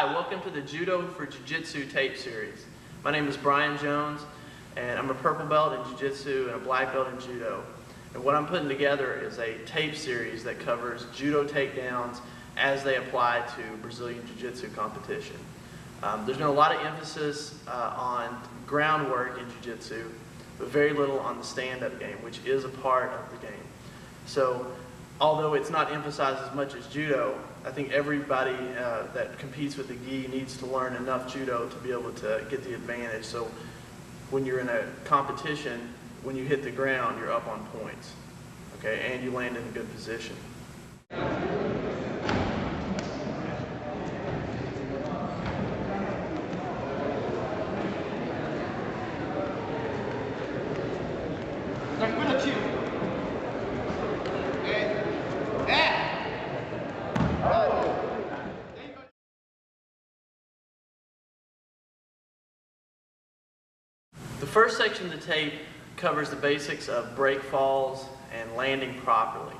Hi, welcome to the Judo for Jiu-Jitsu tape series. My name is Brian Jones, and I'm a purple belt in Jiu-Jitsu and a black belt in Judo. And what I'm putting together is a tape series that covers Judo takedowns as they apply to Brazilian Jiu-Jitsu competition. There's been a lot of emphasis on groundwork in Jiu-Jitsu, but very little on the stand-up game, which is a part of the game. So, although it's not emphasized as much as Judo, I think everybody that competes with the gi needs to learn enough Judo to be able to get the advantage. So when you're in a competition, when you hit the ground, you're up on points, okay, and you land in a good position. The first section of the tape covers the basics of break falls and landing properly.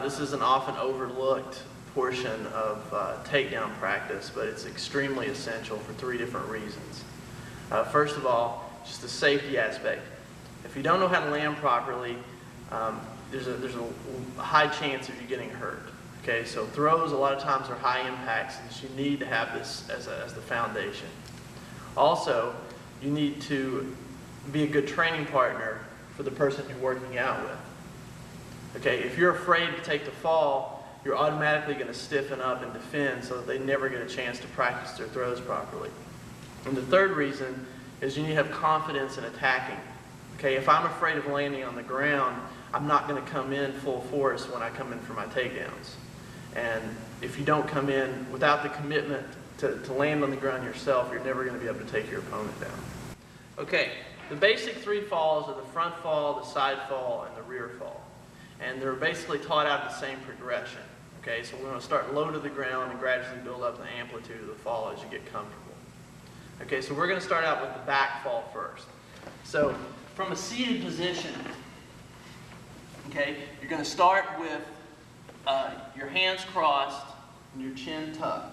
This is an often overlooked portion of takedown practice, but it's extremely essential for three different reasons. First of all, just the safety aspect. If you don't know how to land properly, there's a high chance of you getting hurt. Okay, so throws a lot of times are high impacts, and you need to have this as the foundation. Also, you need to be a good training partner for the person you're working out with. Okay, if you're afraid to take the fall, you're automatically going to stiffen up and defend so that they never get a chance to practice their throws properly. And the third reason is you need to have confidence in attacking. Okay, if I'm afraid of landing on the ground, I'm not going to come in full force when I come in for my takedowns. And if you don't come in without the commitment to land on the ground yourself, you're never going to be able to take your opponent down. Okay, the basic three falls are the front fall, the side fall, and the rear fall. And they're basically taught out of the same progression. Okay, so we're going to start low to the ground and gradually build up the amplitude of the fall as you get comfortable. Okay, so we're going to start out with the back fall first. So from a seated position, okay, you're going to start with your hands crossed and your chin tucked.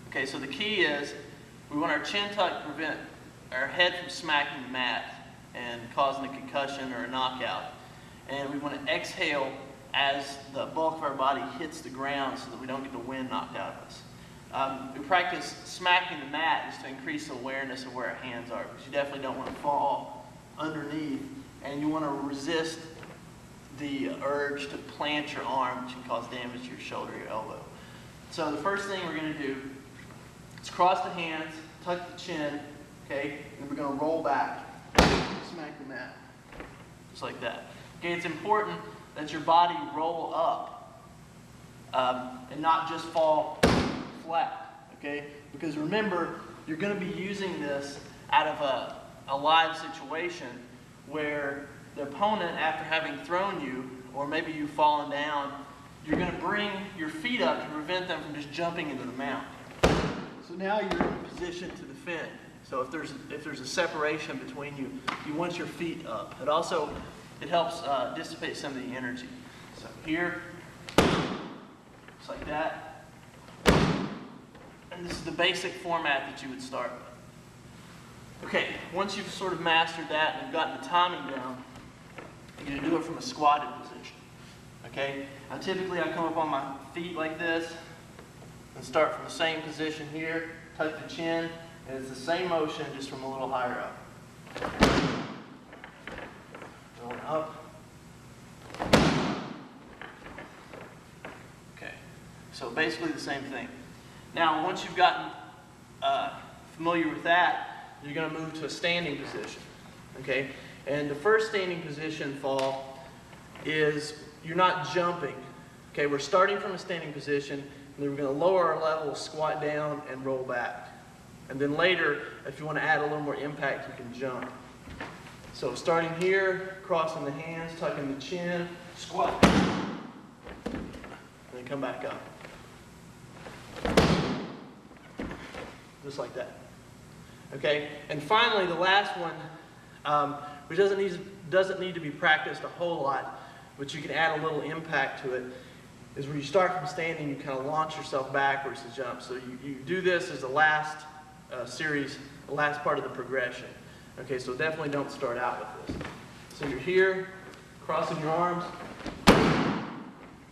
Okay, so the key is we want our chin tucked to prevent our head from smacking the mat and causing a concussion or a knockout. And we want to exhale as the bulk of our body hits the ground so that we don't get the wind knocked out of us. We practice smacking the mat just to increase awareness of where our hands are, because you definitely don't want to fall underneath, and you want to resist the urge to plant your arm, which can cause damage to your shoulder or your elbow. So the first thing we're going to do is cross the hands, tuck the chin, okay, and we're going to roll back, smack the mat, just like that. Okay, it's important that your body roll up and not just fall flat, okay? Because remember, you're going to be using this out of a live situation where the opponent, after having thrown you, or maybe you've fallen down, you're going to bring your feet up to prevent them from just jumping into the mount. So now you're in a position to defend. So if there's a separation between you, you want your feet up. It helps dissipate some of the energy. So here, just like that. And this is the basic format that you would start with. Okay, once you've sort of mastered that and you've gotten the timing down, you're going to do it from a squatted position. Okay? Now typically I come up on my feet like this and start from the same position here, tuck the chin, and it's the same motion just from a little higher up. Going up. Okay, so basically the same thing. Now once you've gotten familiar with that, you're going to move to a standing position. Okay? And the first standing position fall is you're not jumping. Okay, we're starting from a standing position, and then we're going to lower our level, squat down, and roll back. And then later, if you want to add a little more impact, you can jump. So starting here, crossing the hands, tucking the chin, squat, and then come back up. Just like that. Okay, and finally, the last one, which doesn't need to be practiced a whole lot, but you can add a little impact to it, is where you start from standing, you kind of launch yourself backwards to jump. So you do this as the last series, the last part of the progression. Okay, so definitely don't start out with this. So you're here, crossing your arms,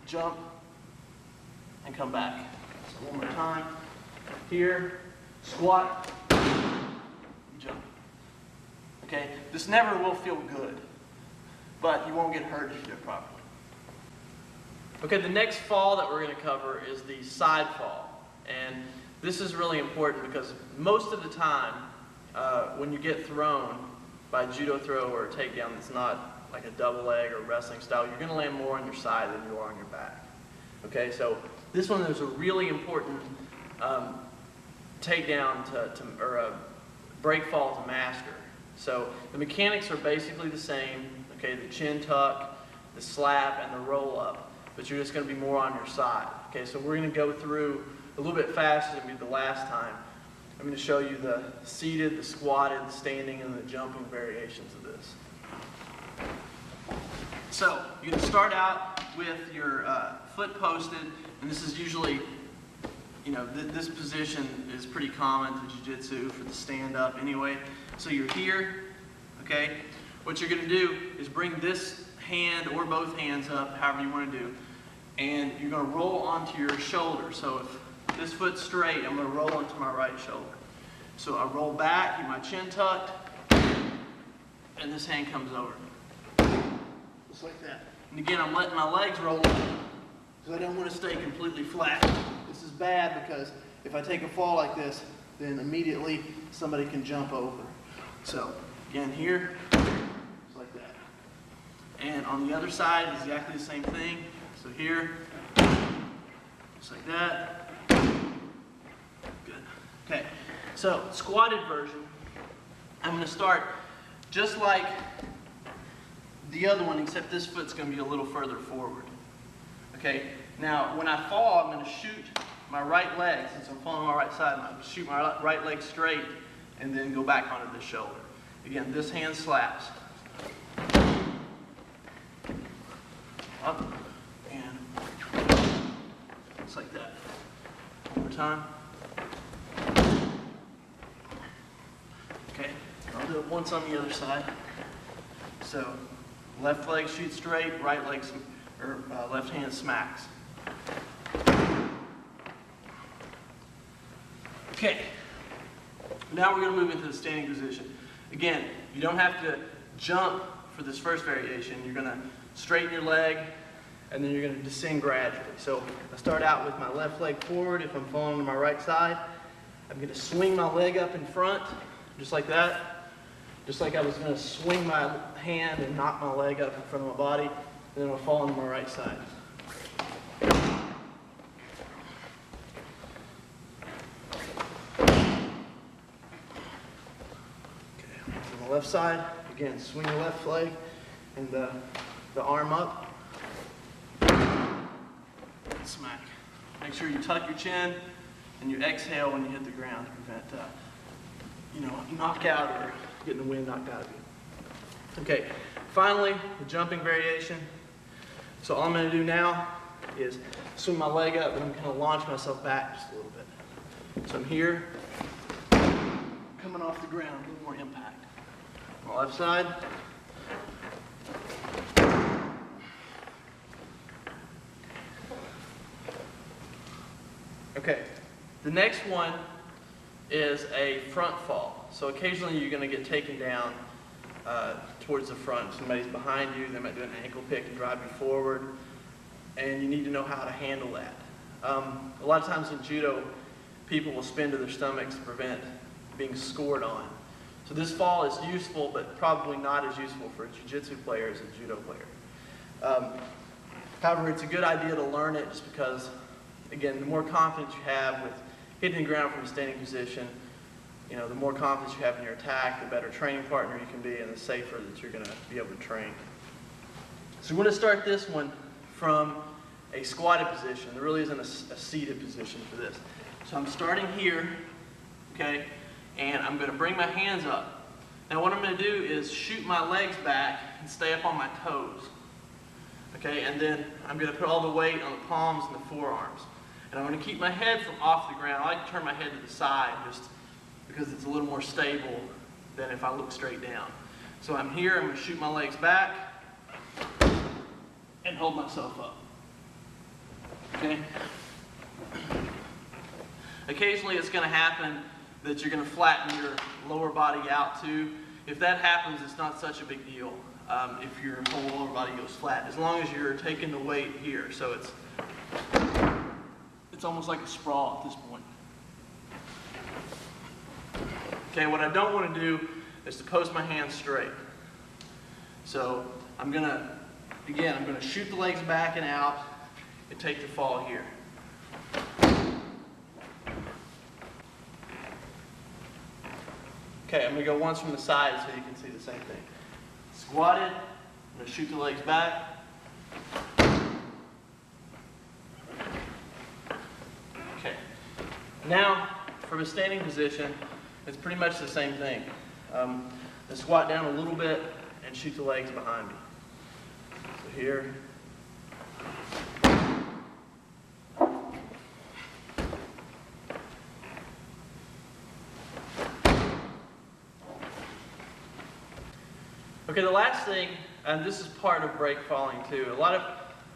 jump, and come back. So one more time. Here, squat, jump. Okay, this never will feel good, but you won't get hurt if you do it properly. Okay, the next fall that we're going to cover is the side fall. And this is really important because most of the time, when you get thrown by a judo throw or a takedown that's not like a double leg or wrestling style, you're going to land more on your side than you are on your back. Okay, so this one is a really important takedown or a break fall to master. So the mechanics are basically the same. Okay, the chin tuck, the slap, and the roll up, but you're just going to be more on your side. Okay, so we're going to go through a little bit faster than we did the last time. I'm going to show you the seated, the squatted, the standing, and the jumping variations of this. So you're going to start out with your foot posted, and this is usually, you know, this position is pretty common to jiu-jitsu for the stand-up anyway. So you're here, okay? What you're going to do is bring this hand or both hands up, however you want to do, and you're going to roll onto your shoulder. So if this foot's straight, I'm going to roll onto my right shoulder. So I roll back, keep my chin tucked, and this hand comes over. Just like that. And again, I'm letting my legs roll up because I don't want to stay completely flat. This is bad because if I take a fall like this, then immediately somebody can jump over. So again, here, just like that. And on the other side, exactly the same thing. So here, just like that. Good. Okay, so squatted version, I'm going to start just like the other one, except this foot's going to be a little further forward. Okay, now when I fall, I'm going to shoot my right leg, since I'm falling on my right side, I'm going to shoot my right leg straight and then go back onto the shoulder. Again, this hand slaps. Up and just like that. One more time. Okay, I'll do it once on the other side. So left leg shoots straight, right leg or left hand smacks. Okay, now we're going to move into the standing position. Again, you don't have to jump for this first variation. You're going to straighten your leg, and then you're going to descend gradually. So I start out with my left leg forward. If I'm falling to my right side, I'm going to swing my leg up in front, just like that. Just like I was going to swing my hand and knock my leg up in front of my body, and then I'll fall on my right side. Left side, again, swing the left leg and the arm up, and smack. Make sure you tuck your chin and you exhale when you hit the ground to prevent, knockout or getting the wind knocked out of you. Okay, finally, the jumping variation. So all I'm going to do now is swing my leg up and I'm going to launch myself back just a little bit. So I'm here, coming off the ground, a little more impact. On the left side. Okay, the next one is a front fall. So occasionally you're going to get taken down towards the front. Somebody's behind you, they might do an ankle pick and drive you forward, and you need to know how to handle that. A lot of times in judo, people will spin to their stomachs to prevent being scored on. So this fall is useful, but probably not as useful for a jiu-jitsu player as a judo player. However, it's a good idea to learn it just because, again, the more confidence you have with hitting the ground from a standing position, the more confidence you have in your attack, the better training partner you can be, and the safer that you're going to be able to train. So we're going to start this one from a squatted position. There really isn't a seated position for this. So I'm starting here, okay? And I'm going to bring my hands up. Now what I'm going to do is shoot my legs back and stay up on my toes. Okay, and then I'm going to put all the weight on the palms and the forearms. And I'm going to keep my head from off the ground. I like to turn my head to the side just because it's a little more stable than if I look straight down. So I'm here, I'm going to shoot my legs back and hold myself up. Okay? Occasionally it's going to happen that you're going to flatten your lower body out too. If that happens, it's not such a big deal. If your whole lower body goes flat, as long as you're taking the weight here. So it's almost like a sprawl at this point. Okay, what I don't want to do is to post my hands straight. So I'm going to shoot the legs back and out and take the fall here. Okay, I'm going to go once from the side so you can see the same thing. Squatted, I'm going to shoot the legs back. Okay, now from a standing position, it's pretty much the same thing. I squat down a little bit and shoot the legs behind me. So here. Okay, the last thing, and this is part of break falling too. A lot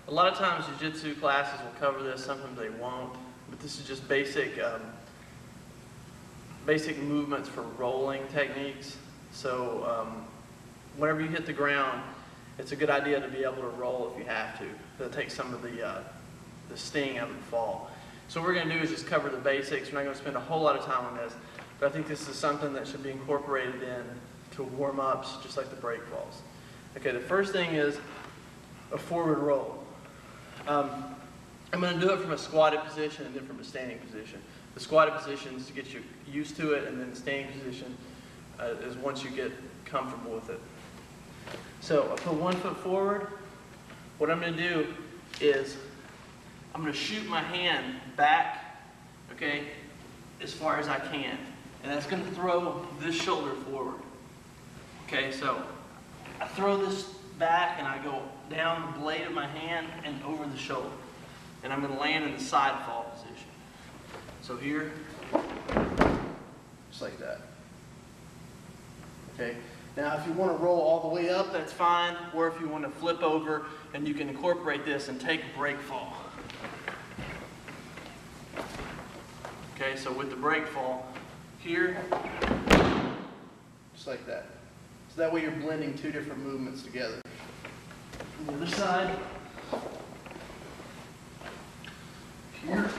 of times jiu-jitsu classes will cover this, sometimes they won't. But this is just basic movements for rolling techniques. So whenever you hit the ground, it's a good idea to be able to roll if you have to. That takes some of the sting out of the fall. So what we're going to do is just cover the basics. We're not going to spend a whole lot of time on this, but I think this is something that should be incorporated in to warm-ups, just like the break falls. Okay, the first thing is a forward roll. I'm going to do it from a squatted position and then from a standing position. The squatted position is to get you used to it, and then the standing position is once you get comfortable with it. So I put 1 foot forward. What I'm going to do is I'm going to shoot my hand back, okay, as far as I can. And that's going to throw this shoulder forward. Okay, so I throw this back and I go down the blade of my hand and over the shoulder. And I'm going to land in the side fall position. So here, just like that. Okay, now if you want to roll all the way up, that's fine. Or if you want to flip over, and you can incorporate this and take a break fall. Okay, so with the break fall, here, just like that. So that way you're blending two different movements together. On the other side, here.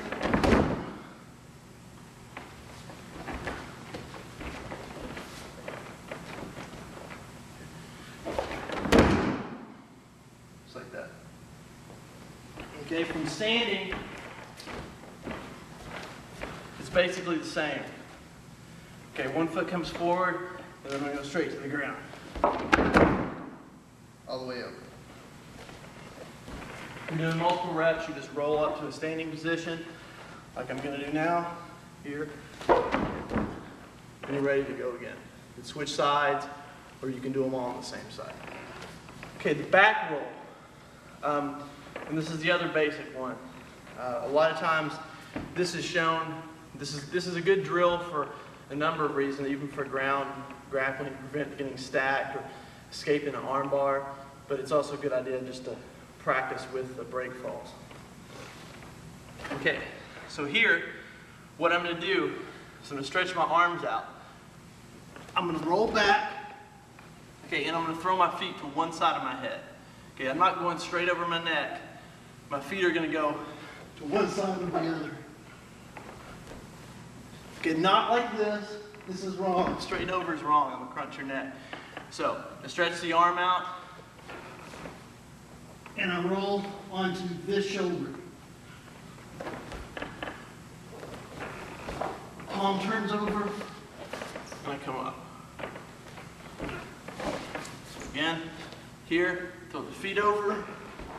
Just like that. Okay, from standing, it's basically the same. Okay, 1 foot comes forward, and then I'm going to go straight to the ground. All the way up. You're doing multiple reps, you just roll up to a standing position, like I'm going to do now, here, and you're ready to go again. You can switch sides, or you can do them all on the same side. Okay, the back roll, and this is the other basic one. A lot of times, this is shown, this is a good drill for a number of reasons, even for ground grappling, prevent getting stacked or escaping an arm bar, but it's also a good idea just to practice with the break falls. Okay, so here, what I'm going to do is I'm going to stretch my arms out. I'm going to roll back, okay, and I'm going to throw my feet to one side of my head. Okay, I'm not going straight over my neck. My feet are going to go to one side or the other. Okay, not like this. This is wrong. Straight over is wrong. I'm going to crunch your neck. So, I stretch the arm out, and I roll onto this shoulder. Palm turns over, and I come up. Again, here, throw the feet over,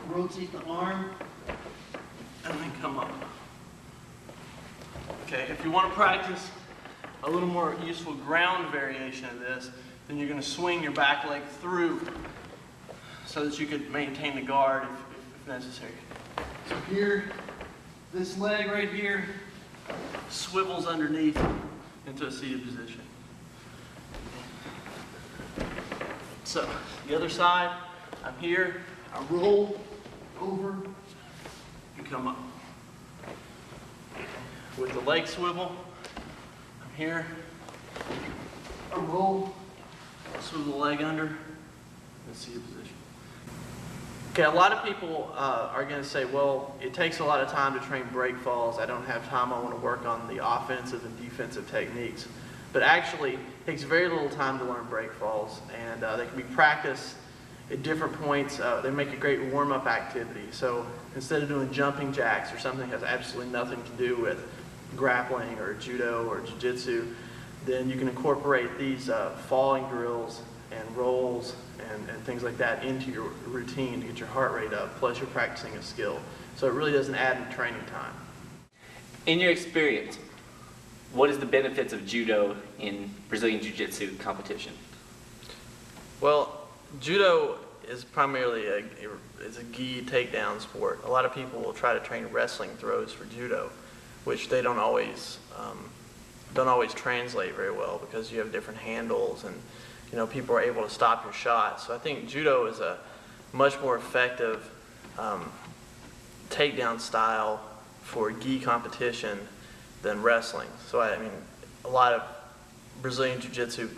rotate the arm, and then come up. Okay, if you want to practice a little more useful ground variation of this, then you're going to swing your back leg through so that you could maintain the guard if necessary. So here, this leg right here swivels underneath into a seated position. So, the other side, I'm here, I roll over and come up. With the leg swivel, I'm here, I roll, swivel the leg under, and seated position. Okay, a lot of people are going to say, well, it takes a lot of time to train break falls. I don't have time. I want to work on the offensive and defensive techniques. But actually, it takes very little time to learn break falls, and they can be practiced at different points. They make a great warm-up activity. So instead of doing jumping jacks or something that has absolutely nothing to do with grappling or judo or jiu-jitsu, then you can incorporate these falling drills and rolls and things like that into your routine to get your heart rate up, plus you're practicing a skill. So it really doesn't add any training time. In your experience, what is the benefits of judo in Brazilian Jiu-Jitsu competition? Well, judo is primarily a gi takedown sport. A lot of people will try to train wrestling throws for judo, which they don't always translate very well because you have different handles and people are able to stop your shot. So I think judo is a much more effective takedown style for gi competition than wrestling. So I mean, a lot of Brazilian Jiu-Jitsu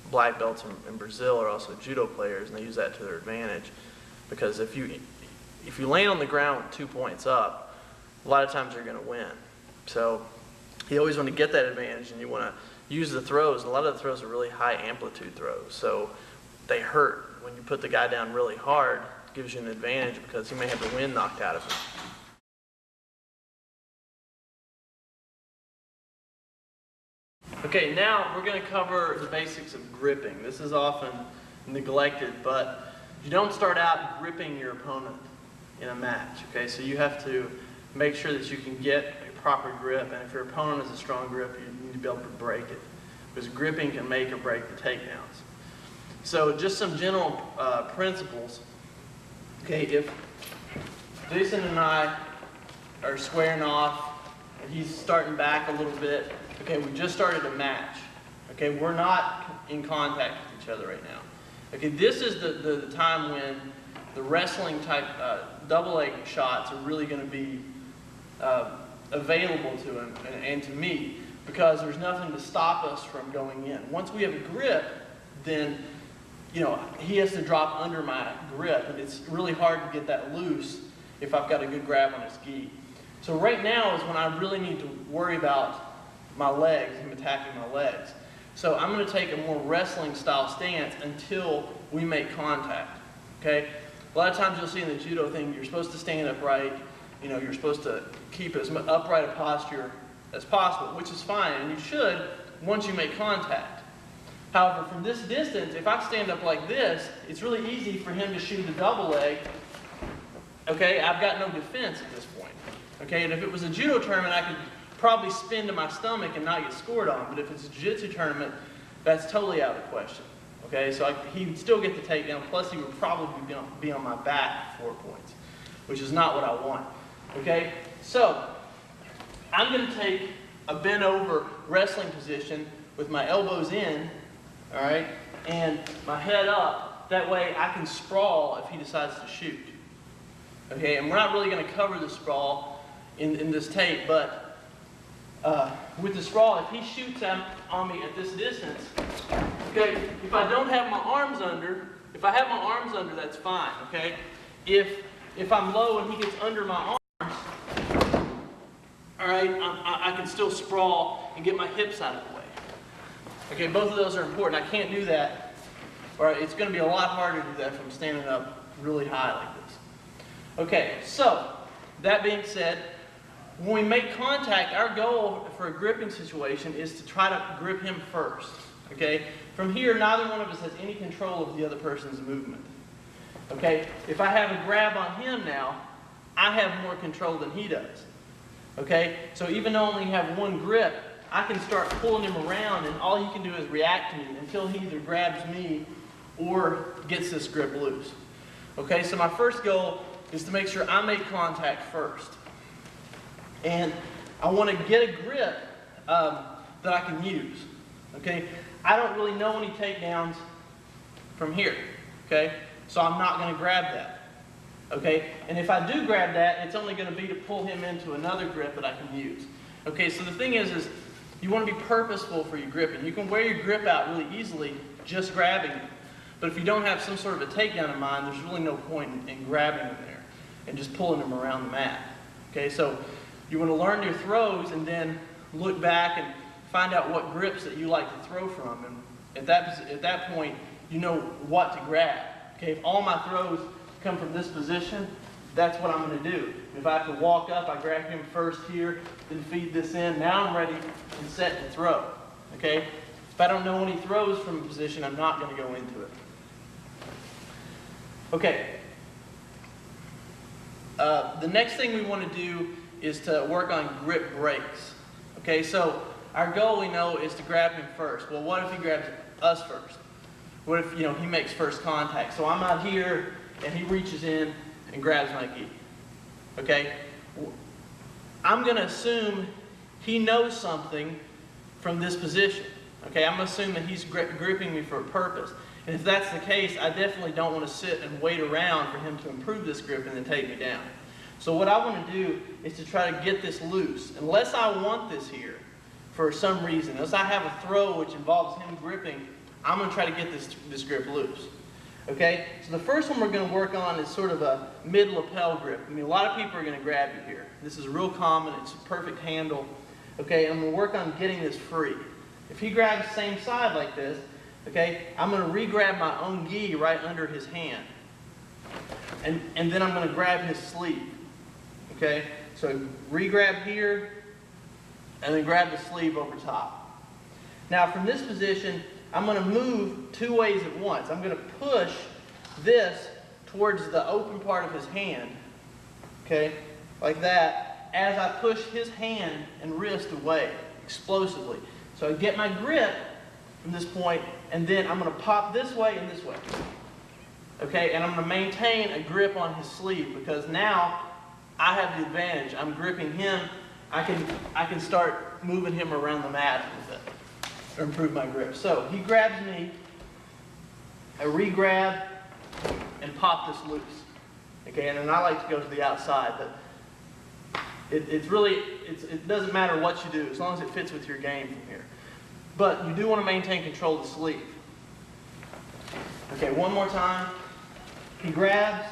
black belts in Brazil are also judo players, and they use that to their advantage. Because if you land on the ground with 2 points up, a lot of times you're going to win. So you always want to get that advantage, and you want to use the throws. A lot of the throws are really high amplitude throws, so they hurt. When you put the guy down really hard, it gives you an advantage because he may have the wind knocked out of him. Okay, now we're going to cover the basics of gripping. This is often neglected, but you don't start out gripping your opponent in a match. Okay, so you have to make sure that you can get a proper grip, and if your opponent has a strong grip, you need to be able to break it, because gripping can make or break the takedowns. So just some general principles. Okay, if Jason and I are squaring off, and he's starting back a little bit, okay, we just started a match. Okay, we're not in contact with each other right now. Okay, this is the time when the wrestling type double leg shots are really going to be available to him and to me, because there's nothing to stop us from going in. Once we have a grip, then he has to drop under my grip, and it's really hard to get that loose if I've got a good grab on his gi. So right now is when I really need to worry about my legs, him attacking my legs. So I'm going to take a more wrestling style stance until we make contact. Okay? A lot of times you'll see in the judo thing, you're supposed to stand upright. You're supposed to keep as upright a posture as possible, which is fine, and you should once you make contact. However, from this distance, if I stand up like this, it's really easy for him to shoot a double leg. Okay, I've got no defense at this point. Okay, and if it was a judo tournament, I could probably spin to my stomach and not get scored on. But if it's a jiu-jitsu tournament, that's totally out of the question. Okay, so he would still get the takedown, plus he would probably be on my back for 4 points, which is not what I want. Okay, so I'm going to take a bent over wrestling position with my elbows in, all right, and my head up. That way I can sprawl if he decides to shoot. Okay, and we're not really going to cover the sprawl in this tape, but with the sprawl, if he shoots on me at this distance, okay, if I don't have my arms under, if I have my arms under, that's fine, okay? If I'm low and he gets under my arms, all right, I can still sprawl and get my hips out of the way. Okay, both of those are important. I can't do that, or it's going to be a lot harder to do that if I'm standing up really high like this. Okay, so that being said, when we make contact, our goal for a gripping situation is to try to grip him first. Okay? From here, neither one of us has any control of the other person's movement. Okay? If I have a grab on him now, I have more control than he does. Okay? So even though I only have one grip, I can start pulling him around, and all he can do is react to me until he either grabs me or gets this grip loose. Okay? So my first goal is to make sure I make contact first. And I want to get a grip that I can use. Okay? I don't really know any takedowns from here. Okay? So I'm not going to grab that. Okay? And if I do grab that, it's only going to be to pull him into another grip that I can use. Okay? So the thing is you want to be purposeful for your gripping. You can wear your grip out really easily just grabbing him. But if you don't have some sort of a takedown in mind, there's really no point in grabbing him there and just pulling him around the mat. Okay? So you want to learn your throws and then look back and find out what grips that you like to throw from. And at that point, you know what to grab. Okay, if all my throws come from this position, that's what I'm going to do. If I have to walk up, I grab him first here, then feed this in. Now I'm ready and set to throw. Okay? If I don't know any throws from a position, I'm not going to go into it. Okay. The next thing we want to do is to work on grip breaks. Okay, so our goal, we know, is to grab him first. Well, what if he grabs us first? What if, he makes first contact? So I'm out here, and he reaches in and grabs my gi. Okay? I'm going to assume he knows something from this position. Okay? I'm going to assume that he's gripping me for a purpose. And if that's the case, I definitely don't want to sit and wait around for him to improve this grip and then take me down. So what I want to do is to try to get this loose. Unless I want this here for some reason, unless I have a throw which involves him gripping, I'm going to try to get this grip loose. Okay? So the first one we're going to work on is sort of a mid-lapel grip. I mean, a lot of people are going to grab you here. This is real common. It's a perfect handle. Okay? And I'm going to work on getting this free. If he grabs the same side like this, okay, I'm going to re-grab my own gi right under his hand. And then I'm going to grab his sleeve. Okay? So re-grab here, and then grab the sleeve over top. Now from this position, I'm going to move two ways at once. I'm going to push this towards the open part of his hand, okay, like that, as I push his hand and wrist away explosively. So I get my grip from this point, and then I'm going to pop this way and this way. Okay, and I'm going to maintain a grip on his sleeve because now I have the advantage. I'm gripping him. I can start moving him around the mat with it, or improve my grip. So he grabs me, I re-grab, and pop this loose. Okay, and then I like to go to the outside, but it doesn't matter what you do as long as it fits with your game from here. But you do want to maintain control of the sleeve. Okay, one more time. He grabs,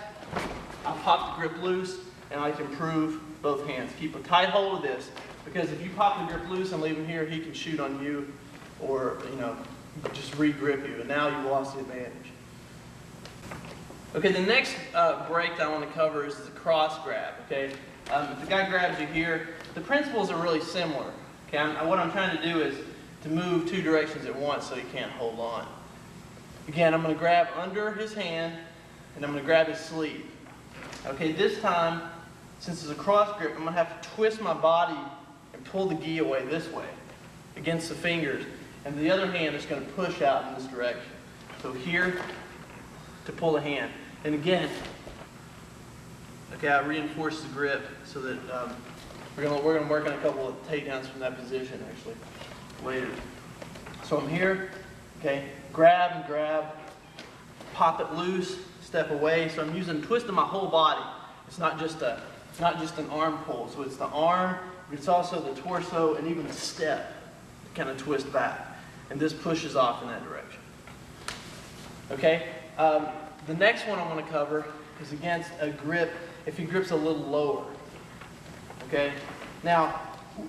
I pop the grip loose, and I like to improve both hands. Keep a tight hold of this, because if you pop the grip loose and leave him here, he can shoot on you or, just re-grip you, and now you've lost the advantage. Okay, the next break that I want to cover is the cross grab, okay? If the guy grabs you here, the principles are really similar, okay? What I'm trying to do is to move two directions at once so he can't hold on. Again, I'm going to grab under his hand, and I'm going to grab his sleeve. Okay, this time, since it's a cross grip, I'm going to have to twist my body and pull the gi away this way against the fingers. And the other hand is going to push out in this direction. So here to pull the hand. And again, okay, I reinforce the grip so that we're going to work on a couple of takedowns from that position actually later. So I'm here, okay, grab and grab, pop it loose, step away. So I'm twisting my whole body. It's not just an arm pull. So it's the arm, but it's also the torso and even the step to kind of twist back. And this pushes off in that direction. Okay? The next one I want to cover is against a grip if he grips a little lower. Okay? Now,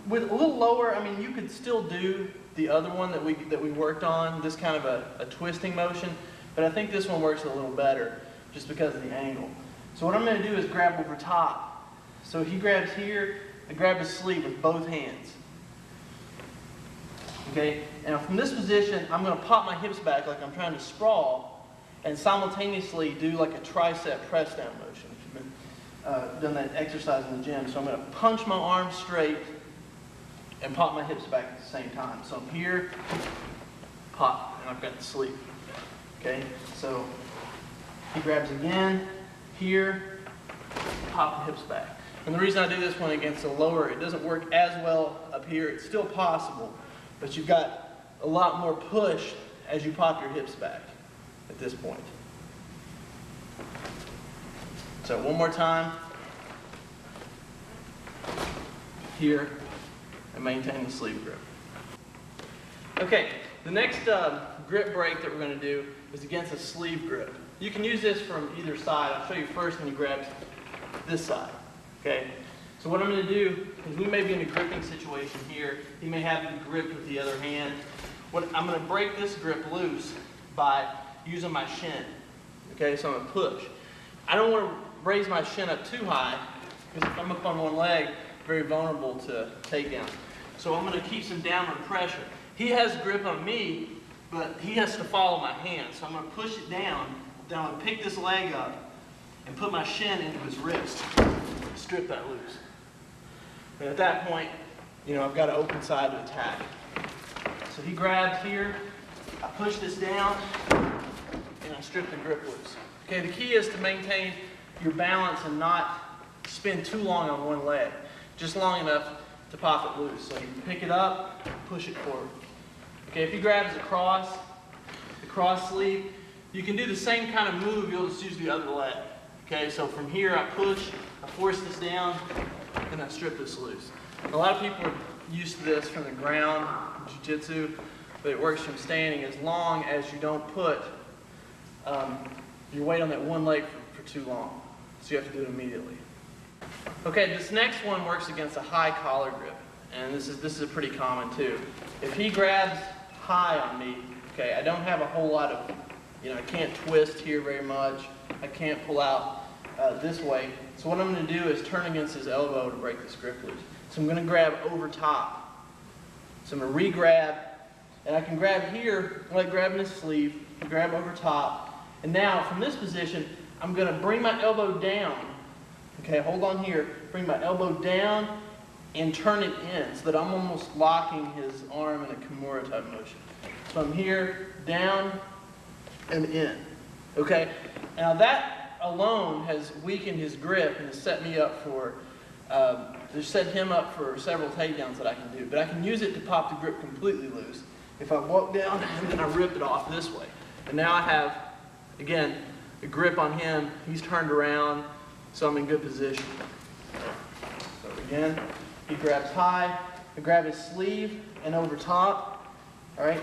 with a little lower, I mean, you could still do the other one that we worked on, this kind of a twisting motion, but I think this one works a little better just because of the angle. So what I'm going to do is grab over top. So he grabs here, I grab his sleeve with both hands. Okay, now from this position, I'm going to pop my hips back like I'm trying to sprawl and simultaneously do like a tricep press down motion. If you've been done that exercise in the gym. So I'm going to punch my arms straight and pop my hips back at the same time. So I'm here, pop, and I've got the sleeve. Okay, so he grabs again, here, pop the hips back. And the reason I do this one against the lower, it doesn't work as well up here. It's still possible, but you've got a lot more push as you pop your hips back at this point. So one more time. Here, and maintain the sleeve grip. Okay, the next grip break that we're going to do is against a sleeve grip. You can use this from either side. I'll show you first when you grab this side. Okay, so what I'm going to do is we may be in a gripping situation here. He may have you gripped with the other hand. I'm going to break this grip loose by using my shin. Okay, so I'm going to push. I don't want to raise my shin up too high because if I'm up on one leg, very vulnerable to takedown. So I'm going to keep some downward pressure. He has grip on me, but he has to follow my hand. So I'm going to push it down. Then I'm going to pick this leg up and put my shin into his wrist. Strip that loose. And at that point, I've got an open side to attack. So he grabs here, I push this down, and I strip the grip loose. Okay, the key is to maintain your balance and not spin too long on one leg. Just long enough to pop it loose. So you can pick it up, push it forward. Okay, if he grabs the cross sleeve, you can do the same kind of move, you'll just use the other leg. Okay, so from here I push, I force this down, and I strip this loose. A lot of people are used to this from the ground, jiu-jitsu, but it works from standing as long as you don't put your weight on that one leg for too long. So you have to do it immediately. Okay, this next one works against a high collar grip, and this is a pretty common too. If he grabs high on me, okay, I don't have a whole lot of, I can't twist here very much. I can't pull out this way. So what I'm going to do is turn against his elbow to break this grip loose. So I'm going to grab over top. So I'm going to re-grab, and I can grab here, like grabbing his sleeve, grab over top, and now from this position, I'm going to bring my elbow down. Okay, hold on here. Bring my elbow down and turn it in so that I'm almost locking his arm in a Kimura type motion. So I'm here, down, and in. Okay, now that alone has weakened his grip and has set me up for, set him up for several takedowns that I can do. But I can use it to pop the grip completely loose. If I walk down and then I rip it off this way. And now I have, again, a grip on him. He's turned around. So I'm in good position. So again, he grabs high, I grab his sleeve and over top. All right,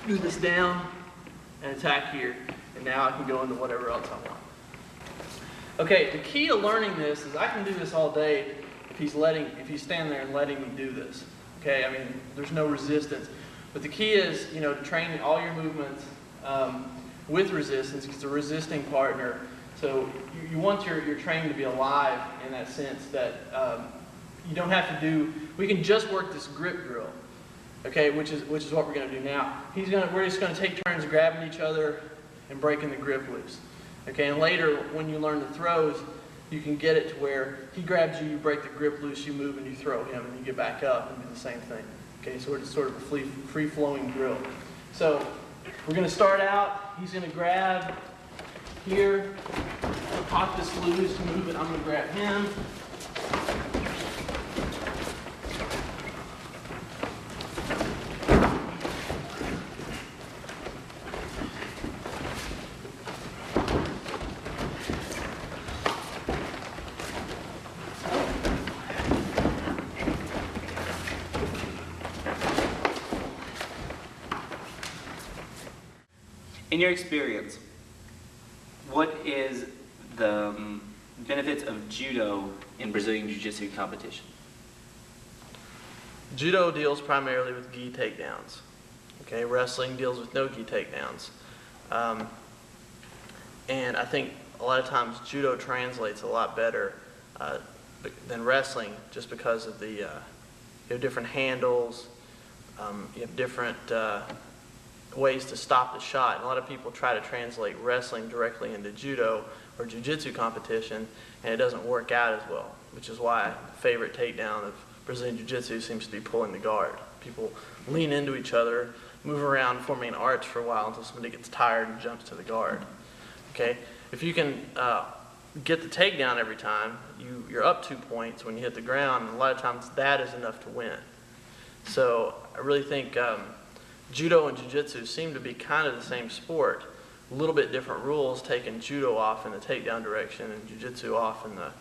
do this down and attack here. And now I can go into whatever else I want. Okay, the key to learning this is I can do this all day if he's standing there and letting me do this. Okay, I mean, there's no resistance. But the key is, to train all your movements with resistance, because the resisting partner. So you want your training to be alive in that sense that you don't have to do, we can just work this grip drill, okay, which is what we're going to do now. We're just going to take turns grabbing each other and breaking the grip loose. Okay, and later when you learn the throws, you can get it to where he grabs you, you break the grip loose, you move and you throw him and you get back up and do the same thing. Okay, so it's sort of a free-flowing drill. So we're going to start out, he's going to grab here, pop this loose, move it, I'm going to grab him. In your experience, what is the benefits of judo in Brazilian Jiu-Jitsu competition? Judo deals primarily with gi takedowns. Okay, wrestling deals with no gi takedowns. And I think a lot of times judo translates a lot better than wrestling just because of the, you have different handles, you have different ways to stop the shot. And a lot of people try to translate wrestling directly into judo or jiu-jitsu competition, and it doesn't work out as well, which is why the favorite takedown of Brazilian jiu-jitsu seems to be pulling the guard. People lean into each other, move around, forming an arch for a while until somebody gets tired and jumps to the guard. Okay? If you can get the takedown every time, you're up 2 points when you hit the ground, and a lot of times that is enough to win. So I really think judo and jiu-jitsu seem to be kind of the same sport, a little bit different rules, taking judo off in the takedown direction and jiu-jitsu off in the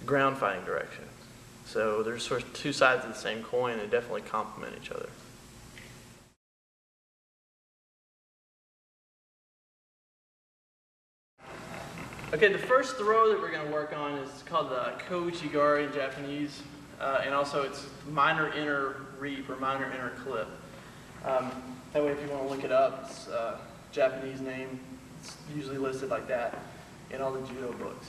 ground fighting direction. So there's sort of two sides of the same coin, and definitely complement each other. Okay, the first throw that we're going to work on is called the kouchigari in Japanese, and also it's minor inner reap or minor inner clip. That way if you want to look it up, it's a Japanese name. It's usually listed like that in all the judo books.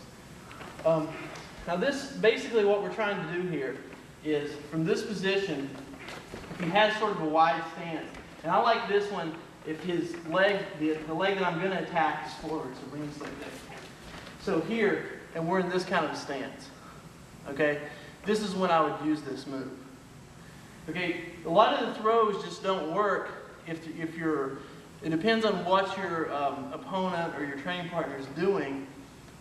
Now this, basically what we're trying to do here is from this position, if he has sort of a wide stance, and I like this one if his leg, the leg that I'm going to attack is forward, so bring this like this. So here, and we're in this kind of stance, okay? This is when I would use this move. Okay, a lot of the throws just don't work if you're, it depends on what your opponent or your training partner is doing,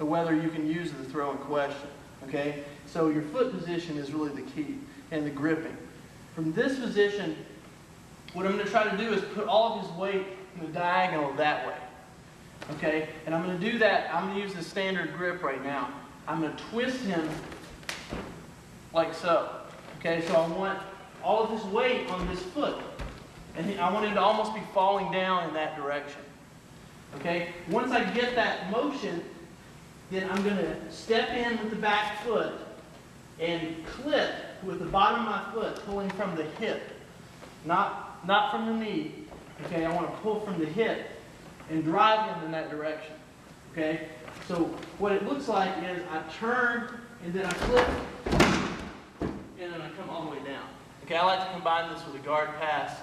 or whether you can use the throw in question, okay? So your foot position is really the key, and the gripping. From this position, what I'm going to try to do is put all of his weight in the diagonal that way. Okay, and I'm going to do that. I'm going to use the standard grip right now. I'm going to twist him like so. Okay, so I want all of his weight on this foot. And I want him to almost be falling down in that direction. Okay, once I get that motion, then I'm going to step in with the back foot and clip with the bottom of my foot, pulling from the hip. Not from the knee. Okay, I want to pull from the hip and drive him in that direction, okay? So what it looks like is I turn, and then I clip, and then I come all the way down. Okay, I like to combine this with a guard pass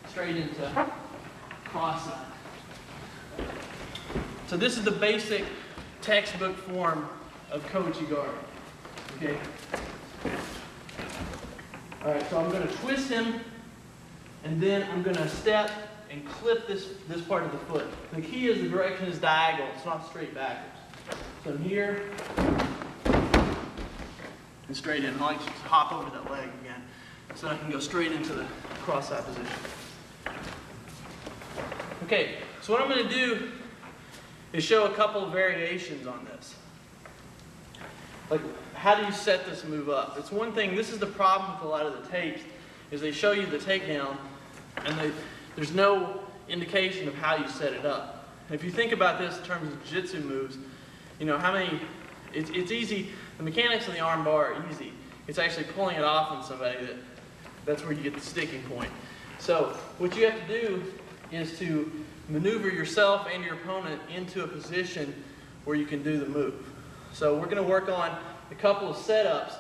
straight into cross side. So this is the basic textbook form of kouchigari, okay? All right, so I'm going to twist him, and then I'm going to step and clip this part of the foot. The key is the direction is diagonal, it's not straight backwards. So here, and straight in. I like to hop over that leg again, so I can go straight into the cross-side position. Okay, so what I'm going to do is show a couple of variations on this. Like, how do you set this move up? It's one thing, this is the problem with a lot of the tapes, is they show you the takedown, and there's no indication of how you set it up. And if you think about this in terms of jiu-jitsu moves, you know, it's easy, the mechanics of the arm bar are easy. It's actually pulling it off on somebody that's where you get the sticking point. So what you have to do is to maneuver yourself and your opponent into a position where you can do the move. So we're going to work on a couple of setups,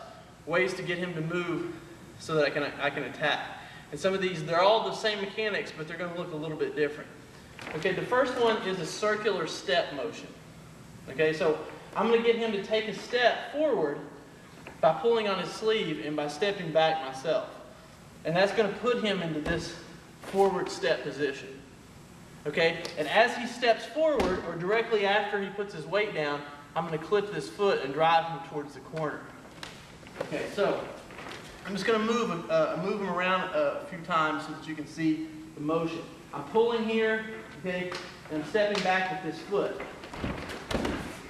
ways to get him to move so that I can attack. And some of these, they're all the same mechanics, but they're going to look a little bit different. Okay, the first one is a circular step motion. Okay, so I'm going to get him to take a step forward by pulling on his sleeve and by stepping back myself. And that's going to put him into this forward step position. Okay, and as he steps forward, or directly after he puts his weight down, I'm going to clip this foot and drive him towards the corner. Okay, so I'm just going to move him around a few times so that you can see the motion. I'm pulling here, okay, and I'm stepping back with this foot.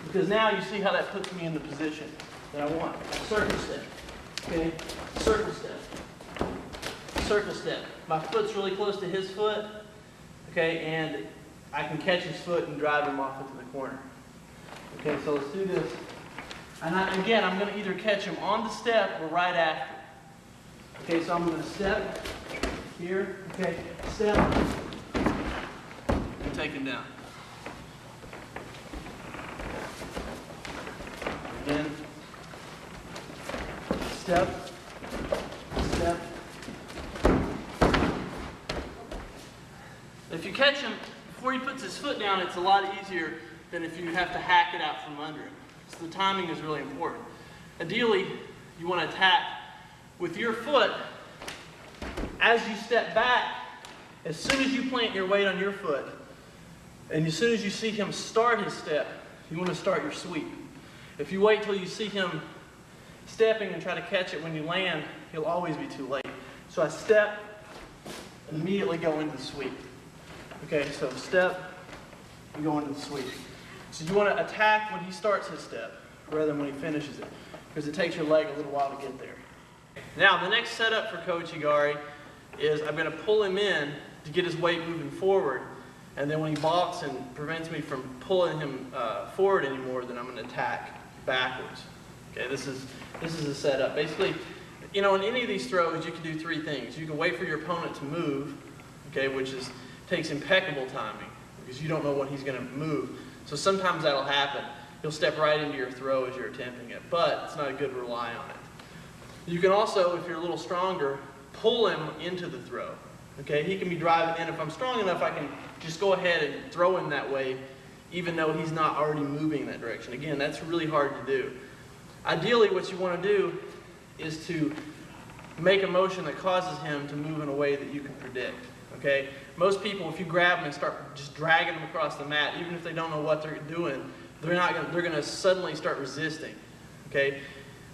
Because now you see how that puts me in the position that I want. Circle step, okay, circle step, circle step. My foot's really close to his foot, okay, and I can catch his foot and drive him off into the corner. Okay, so let's do this. And again, I'm going to either catch him on the step or right after. Okay, so I'm going to step here, okay, step, and take him down. Again, step, step. If you catch him before he puts his foot down, it's a lot easier than if you have to hack it out from under him. So the timing is really important. Ideally, you want to attack with your foot. As you step back, as soon as you plant your weight on your foot, and as soon as you see him start his step, you want to start your sweep. If you wait till you see him stepping and try to catch it when you land, he'll always be too late. So I step, immediately go into the sweep. Okay, so step, and go into the sweep. So you want to attack when he starts his step, rather than when he finishes it, because it takes your leg a little while to get there. Now, the next setup for Coach Igari is I'm going to pull him in to get his weight moving forward, and then when he balks and prevents me from pulling him forward anymore, then I'm going to attack backwards. Okay, this is the setup. Basically, you know, in any of these throws, you can do three things. You can wait for your opponent to move, okay, which takes impeccable timing, because you don't know when he's going to move. So sometimes that'll happen. He'll step right into your throw as you're attempting it, but it's not good to rely on it. You can also, if you're a little stronger, pull him into the throw. Okay, he can be driving in. If I'm strong enough, I can just go ahead and throw him that way, even though he's not already moving in that direction. Again, that's really hard to do. Ideally, what you want to do is to make a motion that causes him to move in a way that you can predict. Okay, most people, if you grab them and start just dragging them across the mat, even if they don't know what they're doing, they're going to suddenly start resisting. Okay,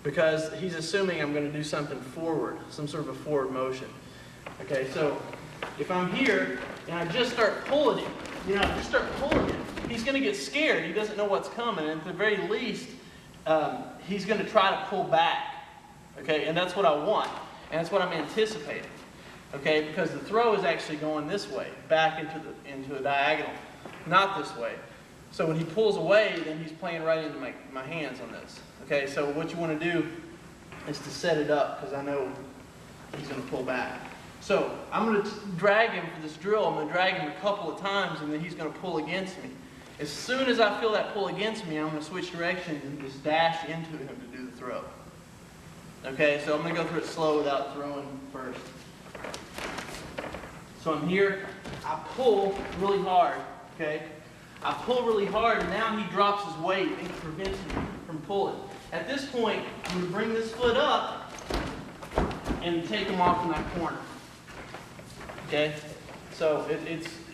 because he's assuming I'm going to do something forward, some sort of a forward motion. Okay, so if I'm here and I just start pulling him, he's going to get scared. He doesn't know what's coming, and at the very least, he's going to try to pull back. Okay, and that's what I want, and that's what I'm anticipating. Okay, because the throw is actually going this way, back into a diagonal, not this way. So when he pulls away, then he's playing right into my hands on this. Okay, so what you want to do is to set it up, because I know he's going to pull back. So I'm going to drag him for this drill. I'm going to drag him a couple of times, and then he's going to pull against me. As soon as I feel that pull against me, I'm going to switch directions and just dash into him to do the throw. Okay, so I'm going to go through it slow without throwing first. So I'm here, I pull really hard, okay? I pull really hard, and now he drops his weight and prevents me from pulling. At this point, I'm going to bring this foot up and take him off in that corner. Okay? So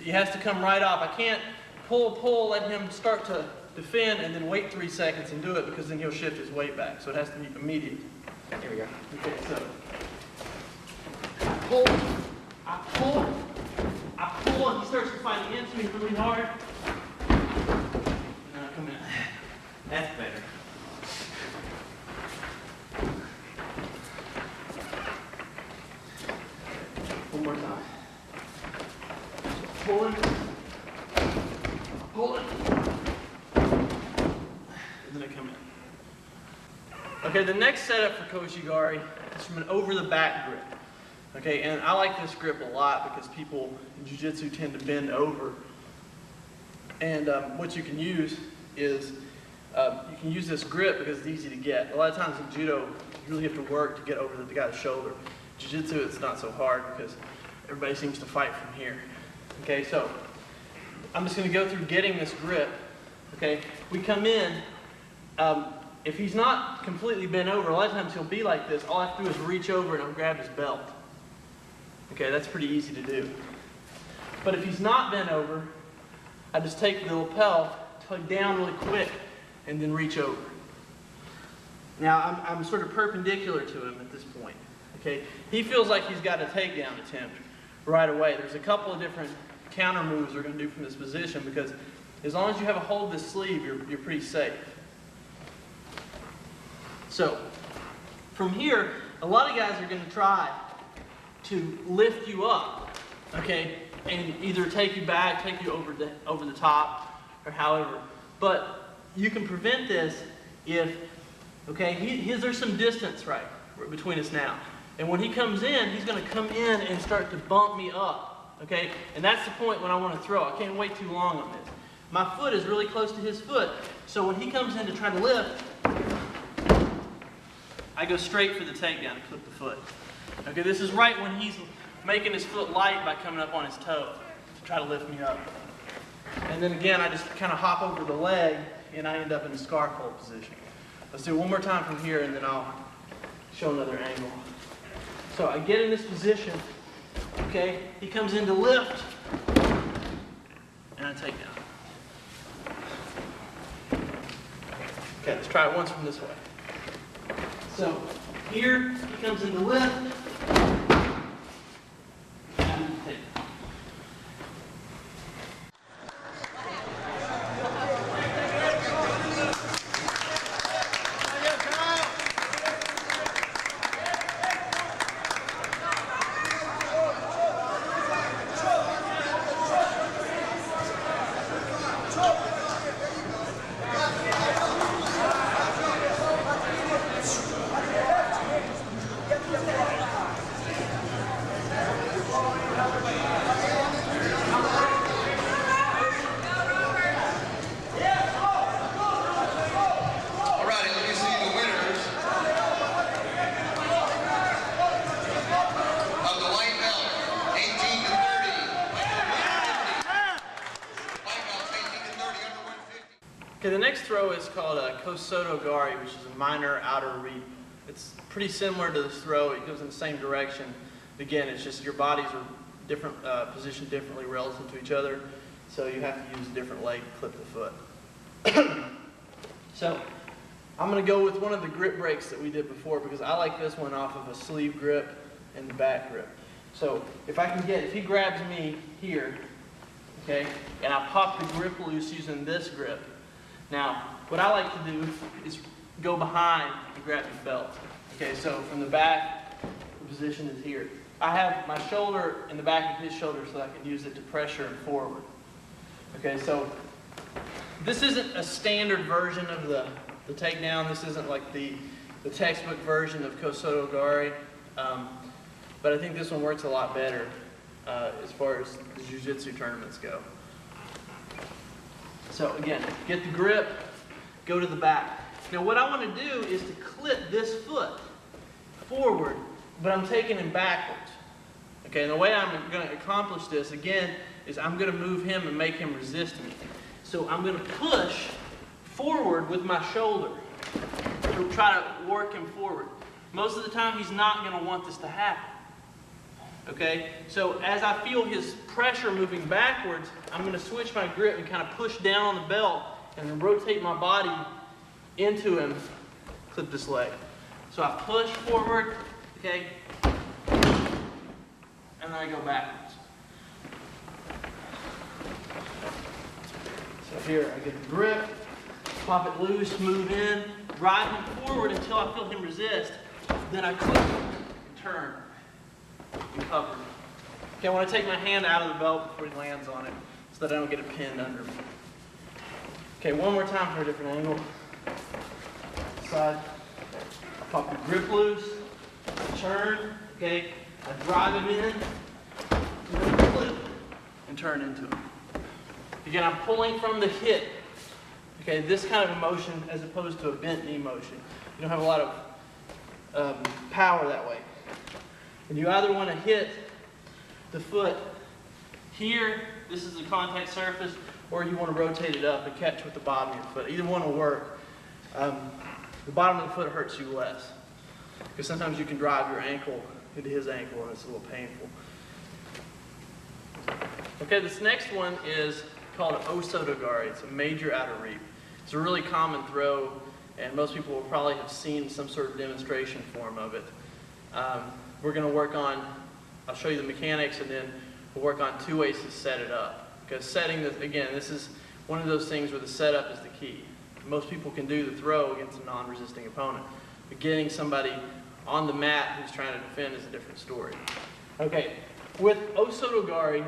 he has to come right off. I can't pull, let him start to defend, and then wait 3 seconds and do it, because then he'll shift his weight back. So it has to be immediate. Here we go. Okay, so I pull, and he starts to fight against me really hard. Now come in. That's better. One more time. Pulling, and then I come in. Okay, the next setup for Coach Igari is from an over-the-back grip. Okay, and I like this grip a lot because people in jiu-jitsu tend to bend over. And what you can use is, you can use this grip because it's easy to get. A lot of times in judo, you really have to work to get over the guy's shoulder. Jiu-jitsu, it's not so hard because everybody seems to fight from here. Okay, so I'm just going to go through getting this grip. Okay, we come in. If he's not completely bent over, a lot of times he'll be like this. All I have to do is reach over and I'll grab his belt. Okay, that's pretty easy to do. But if he's not bent over, I just take the lapel, tug down really quick, and then reach over. Now, I'm sort of perpendicular to him at this point. Okay, he feels like he's got a takedown attempt right away. There's a couple of different counter moves we're going to do from this position, because as long as you have a hold of this sleeve, you're pretty safe. So, from here, a lot of guys are going to try to lift you up, okay, and either take you back, take you over the top, or however. But you can prevent this if, okay, there's some distance right between us now. And when he comes in, he's going to come in and start to bump me up, okay? And that's the point when I want to throw. I can't wait too long on this. My foot is really close to his foot, so when he comes in to try to lift, I go straight for the takedown and clip the foot. Okay, this is right when he's making his foot light by coming up on his toe to try to lift me up. And then again, I just kind of hop over the leg, and I end up in a scarf hold position. Let's do it one more time from here, and then I'll show another angle. So I get in this position, okay, he comes in to lift, and I take down. Okay, let's try it once from this way. So here he comes into lift. And take. Okay, the next throw is called a kosoto gari, which is a minor outer reap. It's pretty similar to this throw. It goes in the same direction. Again, it's just your bodies are different, positioned differently relative to each other, so you have to use a different leg to clip the foot. So I'm going to go with one of the grip breaks that we did before because I like this one off of a sleeve grip and the back grip. So if I can get, if he grabs me here, okay, and I pop the grip loose using this grip. Now, what I like to do is go behind and grab the belt. Okay, so from the back, the position is here. I have my shoulder in the back of his shoulder so I can use it to pressure him forward. Okay, so this isn't a standard version of the takedown. This isn't like the textbook version of kosoto gari, but I think this one works a lot better as far as the jiu-jitsu tournaments go. So again, get the grip, go to the back. Now what I want to do is to clip this foot forward, but I'm taking him backwards. Okay, and the way I'm going to accomplish this, again, is I'm going to move him and make him resist me. So I'm going to push forward with my shoulder to try to work him forward. Most of the time he's not going to want this to happen. Okay, so as I feel his pressure moving backwards, I'm going to switch my grip and kind of push down on the belt and then rotate my body into him, clip this leg. So I push forward, okay, and then I go backwards. So here I get the grip, pop it loose, move in, drive him forward until I feel him resist, then I clip and turn. And cover. Okay, I want to take my hand out of the belt before he lands on it so that I don't get it pinned under me. Okay, one more time for a different angle. Side. I pop the grip loose, turn, okay, I drive him in, and then flip, and turn into him. Again, I'm pulling from the hip. Okay, this kind of a motion as opposed to a bent knee motion. You don't have a lot of power that way. And you either want to hit the foot here, this is the contact surface, or you want to rotate it up and catch with the bottom of your foot. Either one will work. The bottom of the foot hurts you less because sometimes you can drive your ankle into his ankle and it's a little painful. Okay, this next one is called an osoto gari. It's a major outer reap. It's a really common throw and most people will probably have seen some sort of demonstration form of it. We're going to work on, I'll show you the mechanics and then we'll work on two ways to set it up. Because setting this, again, this is one of those things where the setup is the key. Most people can do the throw against a non-resisting opponent. But getting somebody on the mat who's trying to defend is a different story. Okay, with osoto gari,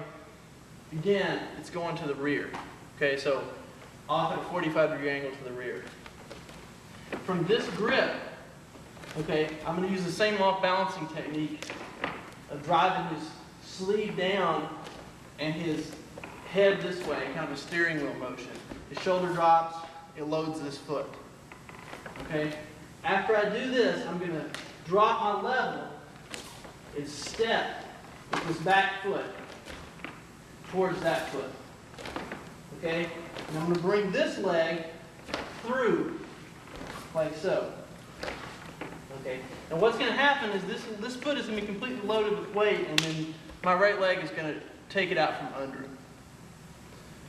again, it's going to the rear. Okay, so off at a 45-degree angle to the rear. From this grip, okay, I'm going to use the same off-balancing technique of driving his sleeve down and his head this way, kind of a steering wheel motion. His shoulder drops, it loads this foot. Okay? After I do this, I'm going to drop my level and step with this back foot towards that foot. Okay? And I'm going to bring this leg through like so. Okay. And what's going to happen is this foot is going to be completely loaded with weight, and then my right leg is going to take it out from under it.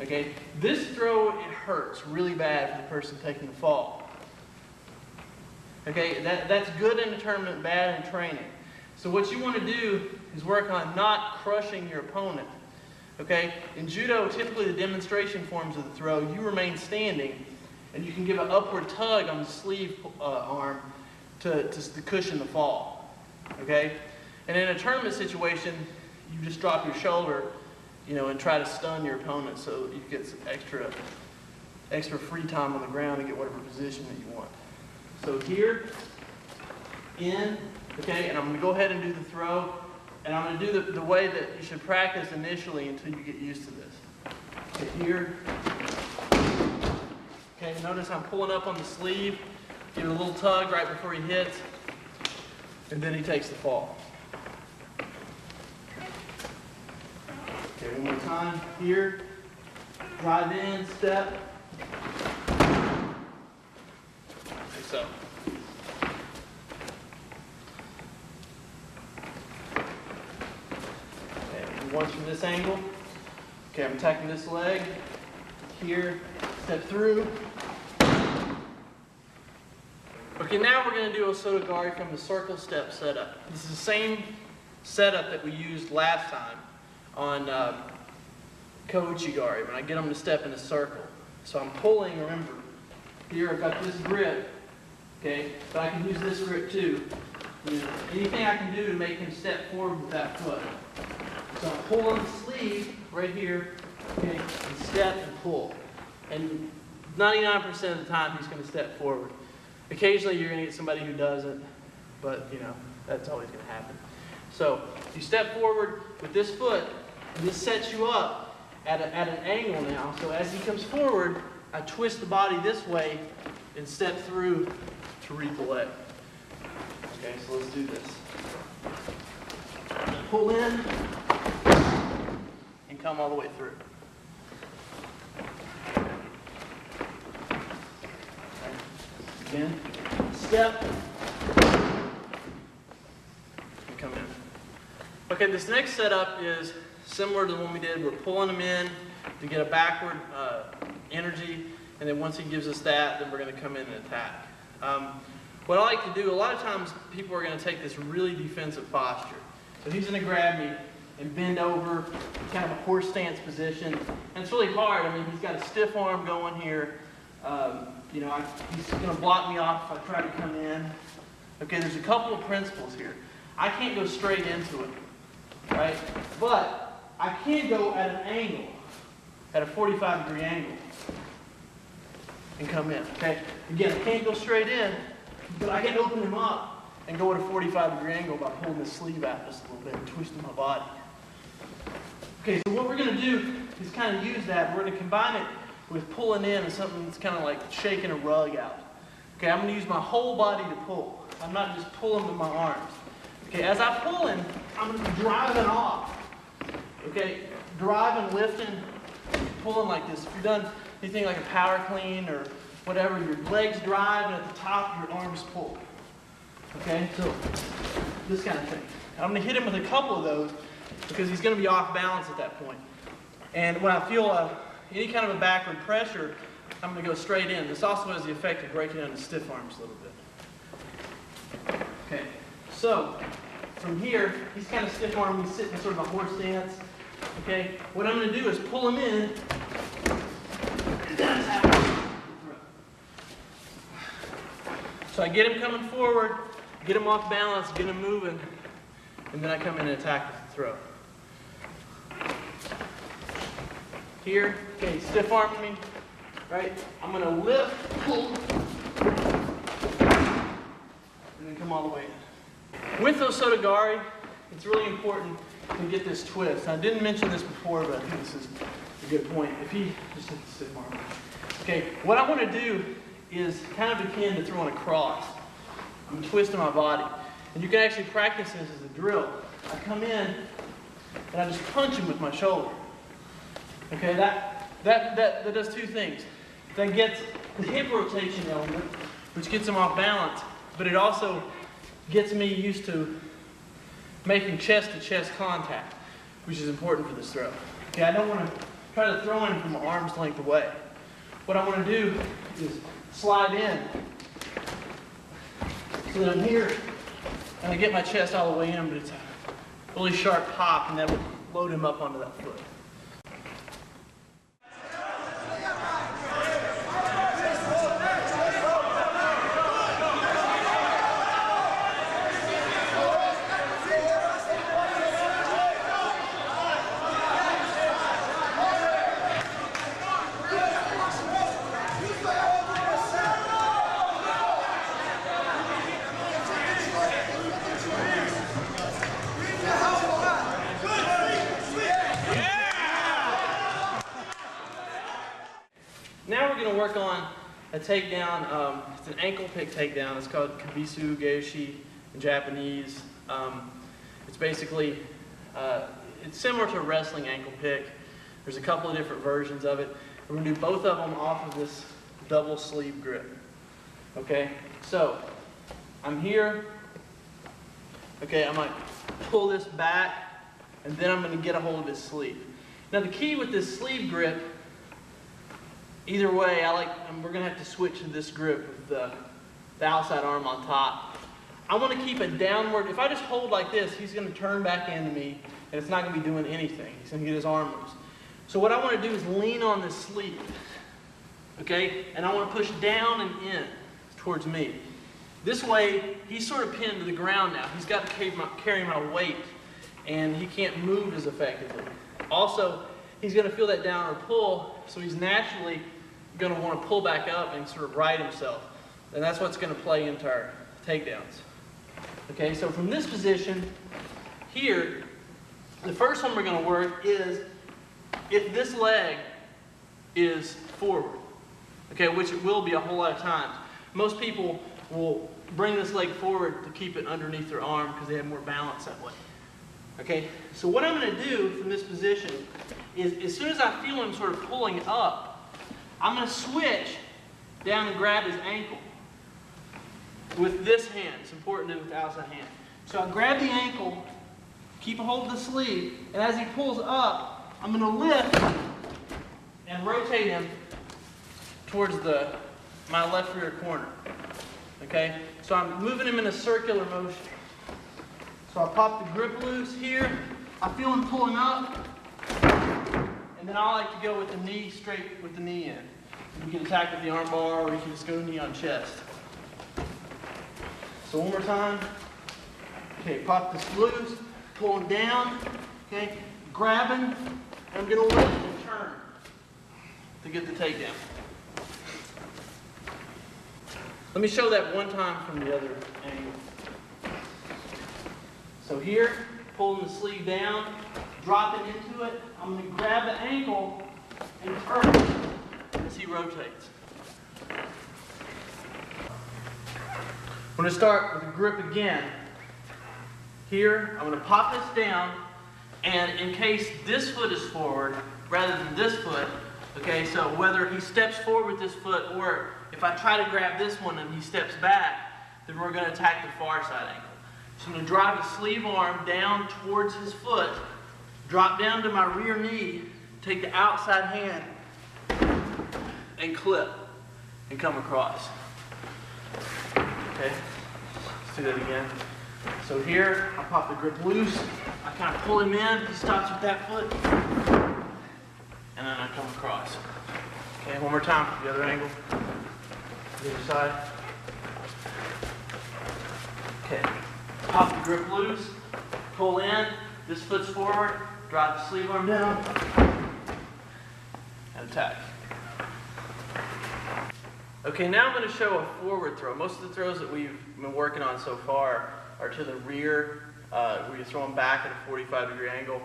Okay. This throw, it hurts really bad for the person taking the fall. Okay, that's good in a tournament, bad in training. So what you want to do is work on not crushing your opponent. Okay, in judo, typically the demonstration forms of the throw, you remain standing and you can give an upward tug on the sleeve arm to cushion the fall. Okay, and in a tournament situation, you just drop your shoulder, you know, and try to stun your opponent so you get some extra free time on the ground to get whatever position that you want. So here, in, okay, and I'm going to go ahead and do the throw, and I'm going to do the way that you should practice initially until you get used to this. Okay, here. Okay, notice I'm pulling up on the sleeve, give it a little tug right before he hits, and then he takes the fall. Okay, one more time. Here, drive in, step. Like so. Okay, once from this angle. Okay, I'm attacking this leg. Here, step through. Okay, now we're going to do a sotogari from the circle step setup. This is the same setup that we used last time on Kouchigari, when I get them to step in a circle. So I'm pulling, remember, here I've got this grip, okay, but I can use this grip too. You know, anything I can do to make him step forward with that foot. So I'm pulling the sleeve right here, okay, and step and pull. And 99% of the time he's going to step forward. Occasionally you're going to get somebody who doesn't, but you know, that's always going to happen. So you step forward with this foot, and this sets you up at an angle now. So as he comes forward, I twist the body this way and step through to read the leg. Okay, so let's do this. Pull in and come all the way through. Again, step, and come in. Okay, this next setup is similar to the one we did. We're pulling him in to get a backward energy, and then once he gives us that, then we're going to come in and attack. What I like to do, a lot of times people are going to take this really defensive posture. So he's going to grab me and bend over, kind of a horse stance position, and it's really hard. I mean, he's got a stiff arm going here. You know, he's going to block me off if I try to come in. Okay, there's a couple of principles here. I can't go straight into it, right? But I can go at an angle, at a 45-degree angle, and come in, okay? Again, I can't go straight in, but I can open him up and go at a 45-degree angle by pulling the sleeve out just a little bit and twisting my body. Okay, so what we're going to do is kind of use that. We're going to combine it with pulling in and something that's kind of like shaking a rug out. Okay, I'm going to use my whole body to pull. I'm not just pulling with my arms. Okay, as I pull in, I'm going to be driving off. Okay, driving, lifting, pulling like this. If you've done anything like a power clean or whatever, your legs drive and at the top your arms pull. Okay, so this kind of thing. I'm going to hit him with a couple of those because he's going to be off balance at that point. And when I feel any kind of a backward pressure, I'm going to go straight in. This also has the effect of breaking down the stiff arms a little bit. Okay, so from here, he's kind of stiff arm. He's sitting in sort of a horse stance. Okay, what I'm going to do is pull him in. And that's how I throw. So I get him coming forward, get him off balance, get him moving, and then I come in and attack with the throw. Here, okay, stiff arm me, right? I'm going to lift, pull, and then come all the way in. With those sotogari, it's really important to get this twist. I didn't mention this before, but I think this is a good point. If he just hit the stiff arm. Okay, what I want to do is kind of akin to throwing a cross. I'm twisting my body. And you can actually practice this as a drill. I come in, and I just punch him with my shoulder. Okay, that does two things. That gets the hip rotation element, which gets him off balance, but it also gets me used to making chest-to-chest contact, which is important for this throw. Okay, I don't want to try to throw him from arm's length away. What I want to do is slide in So then I'm here, and I get my chest all the way in, but it's a really sharp pop, and that would load him up onto that foot. Now we're going to work on a takedown. It's an ankle pick takedown. It's called kabisu geoshi in Japanese. It's basically, it's similar to a wrestling ankle pick. There's a couple of different versions of it. We're going to do both of them off of this double sleeve grip. Okay, so I'm here. Okay, I'm going to pull this back, and then I'm going to get a hold of his sleeve. Now the key with this sleeve grip, either way, we're going to have to switch to this grip with the outside arm on top. I want to keep it downward. If I just hold like this, he's going to turn back into me, and it's not going to be doing anything. He's going to get his arm loose. So what I want to do is lean on this sleeve, okay? And I want to push down and in towards me. This way, he's sort of pinned to the ground now. He's got to carry my weight, and he can't move as effectively. Also, he's going to feel that downward pull, so he's naturally going to want to pull back up and sort of right himself. And that's what's going to play into our takedowns. Okay, so from this position here, the first one we're going to work is if this leg is forward, okay, which it will be a whole lot of times. Most people will bring this leg forward to keep it underneath their arm because they have more balance that way. Okay, so what I'm going to do from this position is as soon as I feel him sort of pulling up, I'm going to switch down and grab his ankle with this hand. It's important to do with the outside hand. So I grab the ankle, keep a hold of the sleeve, and as he pulls up, I'm going to lift and rotate him towards my left rear corner. Okay? So I'm moving him in a circular motion. So I pop the grip loose here. I feel him pulling up. And then I like to go with the knee straight with the knee in. You can attack with the arm bar, or you can just go knee on chest. So one more time. Okay, pop this loose, pull him down. Okay, grabbing, and I'm going to lift and turn to get the takedown. Let me show that one time from the other angle. So here, pulling the sleeve down, dropping into it. I'm going to grab the ankle and turn as he rotates. I'm going to start with the grip again. Here, I'm going to pop this down, and in case this foot is forward rather than this foot, okay, so whether he steps forward with this foot or if I try to grab this one and he steps back, then we're going to attack the far side ankle. So I'm going to drive the sleeve arm down towards his foot, drop down to my rear knee, take the outside hand, and clip, and come across. Okay, let's do that again. So here, I pop the grip loose, I kind of pull him in, he stops with that foot, and then I come across. Okay, one more time, the other angle, the other side. Okay, pop the grip loose, pull in, this foot's forward, drive the sleeve arm down, and attack. Okay, now I'm going to show a forward throw. Most of the throws that we've been working on so far are to the rear, where you throw them back at a 45-degree angle.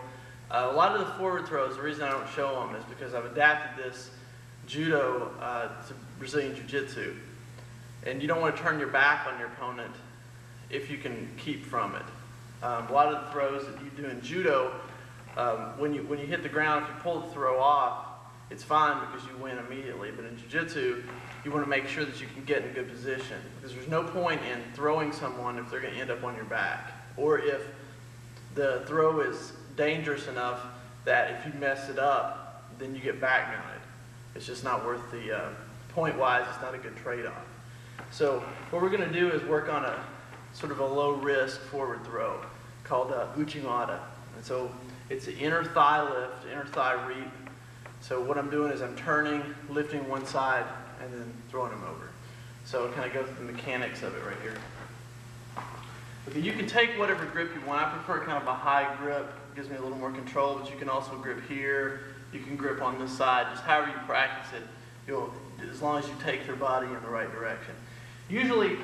A lot of the forward throws, the reason I don't show them is because I've adapted this judo to Brazilian Jiu-Jitsu. And you don't want to turn your back on your opponent if you can keep from it. A lot of the throws that you do in judo, when you hit the ground, if you pull the throw off, it's fine because you win immediately. But in Jiu-Jitsu, you want to make sure that you can get in a good position, because there's no point in throwing someone if they're going to end up on your back, or if the throw is dangerous enough that if you mess it up, then you get back mounted. It's just not worth the, point-wise, it's not a good trade-off. So what we're going to do is work on sort of a low risk forward throw called için. And so it's an inner thigh lift, inner thigh reap. So what I'm doing is I'm turning, lifting one side, and then throwing him over. So kind of go through the mechanics of it right here. Okay, you can take whatever grip you want. I prefer kind of a high grip. It gives me a little more control, but you can also grip here. You can grip on this side, just however you practice it, as long as you take their body in the right direction. Usually,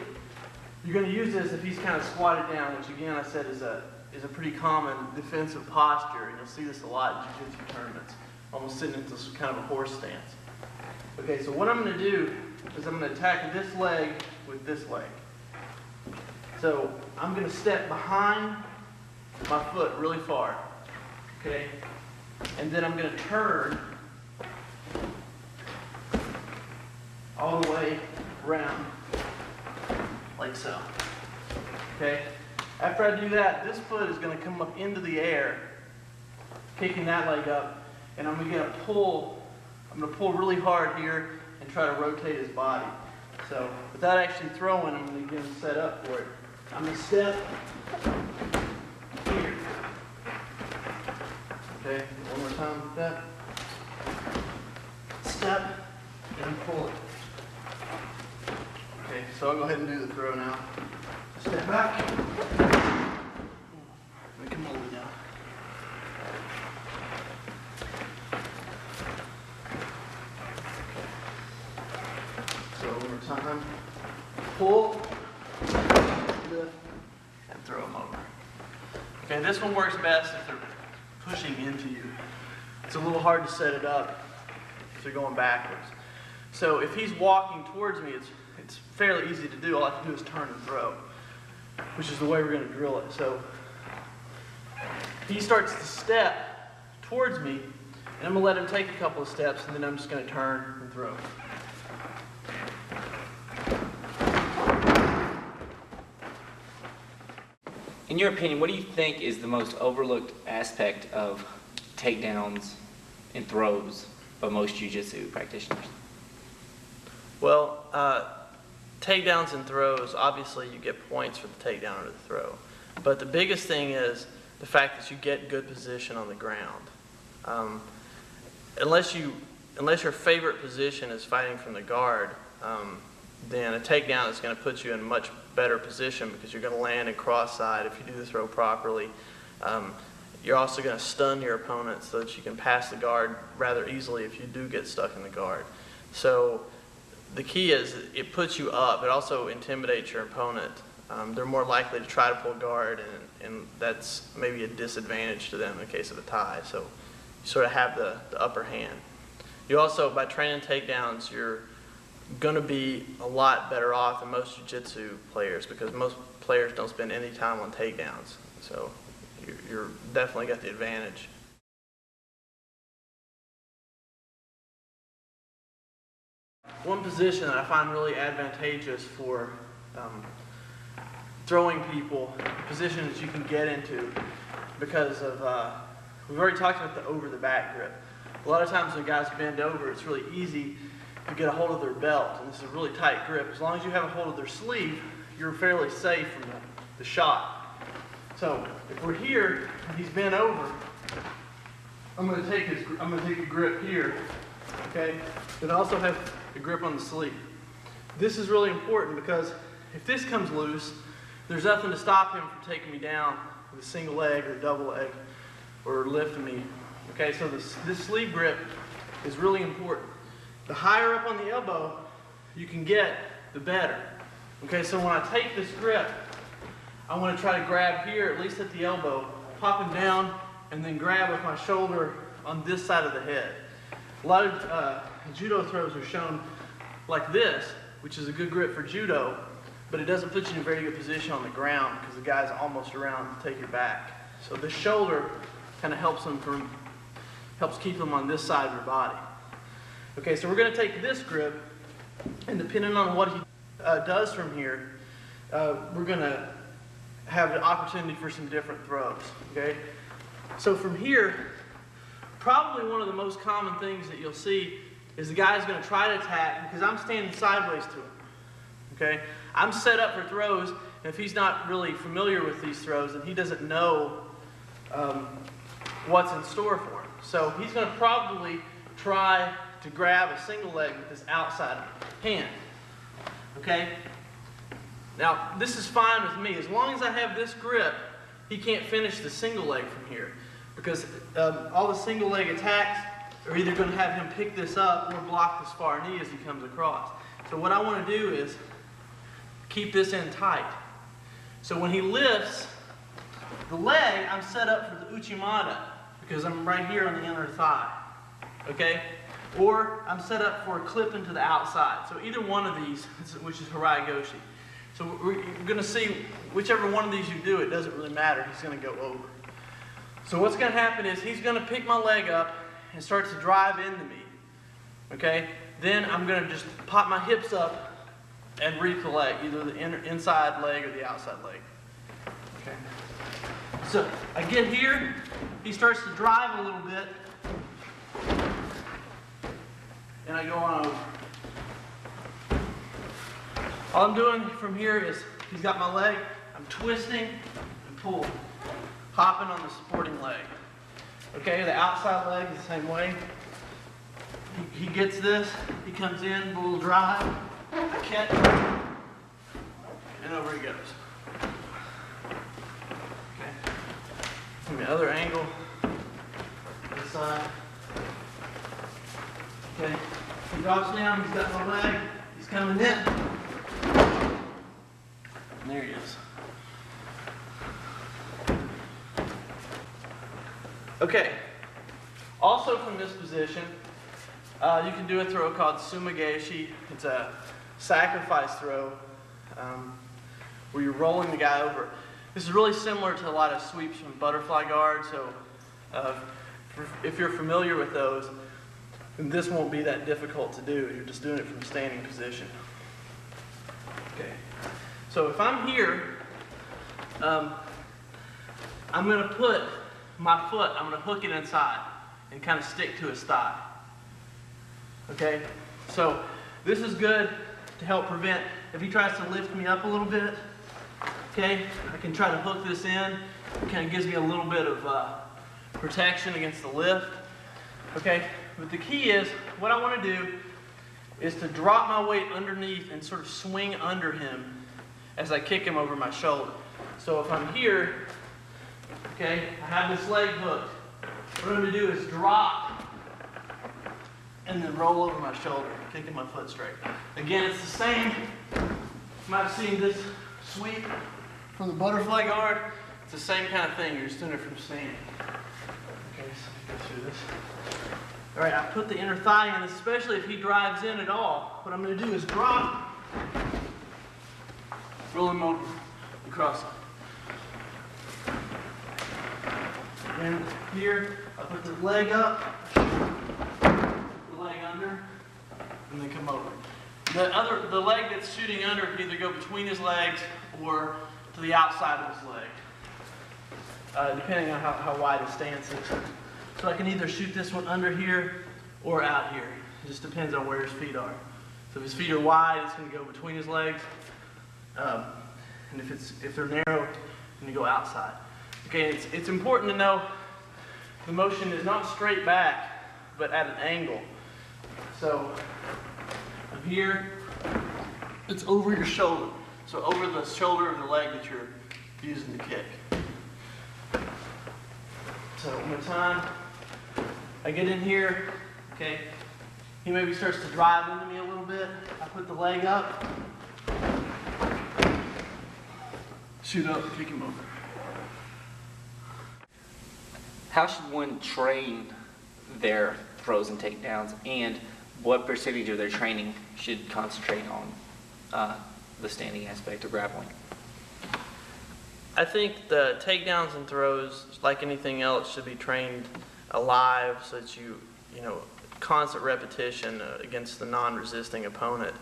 you're going to use this if he's kind of squatted down, which again I said is a pretty common defensive posture, and you'll see this a lot in jiu-jitsu tournaments, almost sitting into kind of a horse stance. Okay, so what I'm going to do is I'm going to attack this leg with this leg. So I'm going to step behind my foot really far, okay? And then I'm going to turn all the way around like so, okay? After I do that, this foot is going to come up into the air, kicking that leg up, and I'm going to pull really hard here and try to rotate his body. So without actually throwing, I'm going to get him set up for it. I'm going to step here. Okay, one more time with that. Step and pull it. Okay, so I'll go ahead and do the throw now. Step back. Let me come all the way down. So one more time. Pull, lift, and throw them over. Okay, this one works best if they're pushing into you. It's a little hard to set it up if they're going backwards. So if he's walking towards me, it's fairly easy to do. All I have to do is turn and throw, which is the way we're going to drill it. So he starts to step towards me, and I'm going to let him take a couple of steps, and then I'm just going to turn and throw. In your opinion, what do you think is the most overlooked aspect of takedowns and throws by most jiu-jitsu practitioners? Well, takedowns and throws, obviously you get points for the takedown or the throw. But the biggest thing is the fact that you get good position on the ground. Unless your favorite position is fighting from the guard, then a takedown is going to put you in a much better position because you're going to land and cross-side if you do the throw properly. You're also going to stun your opponent so that you can pass the guard rather easily if you do get stuck in the guard. So the key is it puts you up. It also intimidates your opponent. They're more likely to try to pull guard, and that's maybe a disadvantage to them in case of a tie. So you sort of have the upper hand. You also, by training takedowns, you're going to be a lot better off than most jiu-jitsu players because most players don't spend any time on takedowns. So you're definitely got the advantage. One position that I find really advantageous for throwing people, positions you can get into because of, we've already talked about the over the back grip. A lot of times when guys bend over, it's really easy to get a hold of their belt, and this is a really tight grip. As long as you have a hold of their sleeve, you're fairly safe from the shot. So if we're here and he's bent over, I'm going to take a grip here, okay? But I also have a grip on the sleeve. This is really important because if this comes loose, there's nothing to stop him from taking me down with a single leg or double leg or lifting me. Okay, so this sleeve grip is really important. The higher up on the elbow you can get, the better. Okay, so when I take this grip, I want to try to grab here, at least at the elbow, pop him down, and then grab with my shoulder on this side of the head. A lot of judo throws are shown like this, which is a good grip for judo, but it doesn't put you in a very good position on the ground because the guy's almost around to take your back. So this shoulder kind of helps keep them on this side of your body. Okay, so we're going to take this grip, and depending on what he does from here, we're going to have an opportunity for some different throws. Okay, so from here, probably one of the most common things that you'll see is the guy's going to try to attack because I'm standing sideways to him. Okay, I'm set up for throws, And if he's not really familiar with these throws, then he doesn't know what's in store for him. So he's going to probably try to grab a single leg with his outside hand. Okay? Now, this is fine with me. As long as I have this grip, he can't finish the single leg from here. Because all the single leg attacks are either going to have him pick this up or block this far knee as he comes across. So what I want to do is keep this in tight. So when he lifts the leg, I'm set up for the uchimata because I'm right here on the inner thigh. Okay? Or I'm set up for a clip into the outside. So either one of these, which is Harai Goshi. So we're going to see whichever one of these you do, it doesn't really matter. He's going to go over. So what's going to happen is he's going to pick my leg up and start to drive into me. Okay? Then I'm going to just pop my hips up and reap the leg, either the inside leg or the outside leg. Okay? So I get here, he starts to drive a little bit, and I go on over. All I'm doing from here is, he's got my leg, I'm twisting and pulling, hopping on the supporting leg. Okay, the outside leg is the same way. He gets this, he comes in, a little drive, I catch, and over he goes. Okay, from the other angle, this side. Okay, he drops down, he's got my leg, he's coming in. And there he is. Okay, also from this position, you can do a throw called sumageshi. It's a sacrifice throw where you're rolling the guy over. This is really similar to a lot of sweeps from butterfly guard, so if you're familiar with those, then this won't be that difficult to do. You're just doing it from standing position. Okay, so if I'm here, I'm going to put my foot, I'm going to hook it inside and kind of stick to his thigh. Okay, so this is good to help prevent, if he tries to lift me up a little bit, okay, I can try to hook this in. It kind of gives me a little bit of protection against the lift. Okay, but the key is, what I want to do is to drop my weight underneath and sort of swing under him as I kick him over my shoulder. So if I'm here, okay, I have this leg hooked. What I'm going to do is drop and then roll over my shoulder, kicking my foot straight. Again, it's the same. You might have seen this sweep from the butterfly guard. It's the same kind of thing. You're just doing it from standing. Okay, so let me go through this. All right, I put the inner thigh in, especially if he drives in at all. What I'm going to do is drop, roll him over, and cross him. And here, I put the leg up, the leg under, and then come over. The leg that's shooting under can either go between his legs or to the outside of his leg, depending on how wide his stance is. So I can either shoot this one under here or out here. It just depends on where his feet are. So if his feet are wide, it's going to go between his legs. And if they're narrow, then you go outside. Okay, it's important to know the motion is not straight back, but at an angle. So I'm here, it's over your shoulder. So over the shoulder of the leg that you're using to kick. So one more time. I get in here, okay. He maybe starts to drive into me a little bit. I put the leg up, shoot up, and kick him over. How should one train their throws and takedowns, and what percentage of their training should concentrate on the standing aspect of grappling? I think the takedowns and throws, like anything else, should be trained alive so that you know, constant repetition against the non-resisting opponent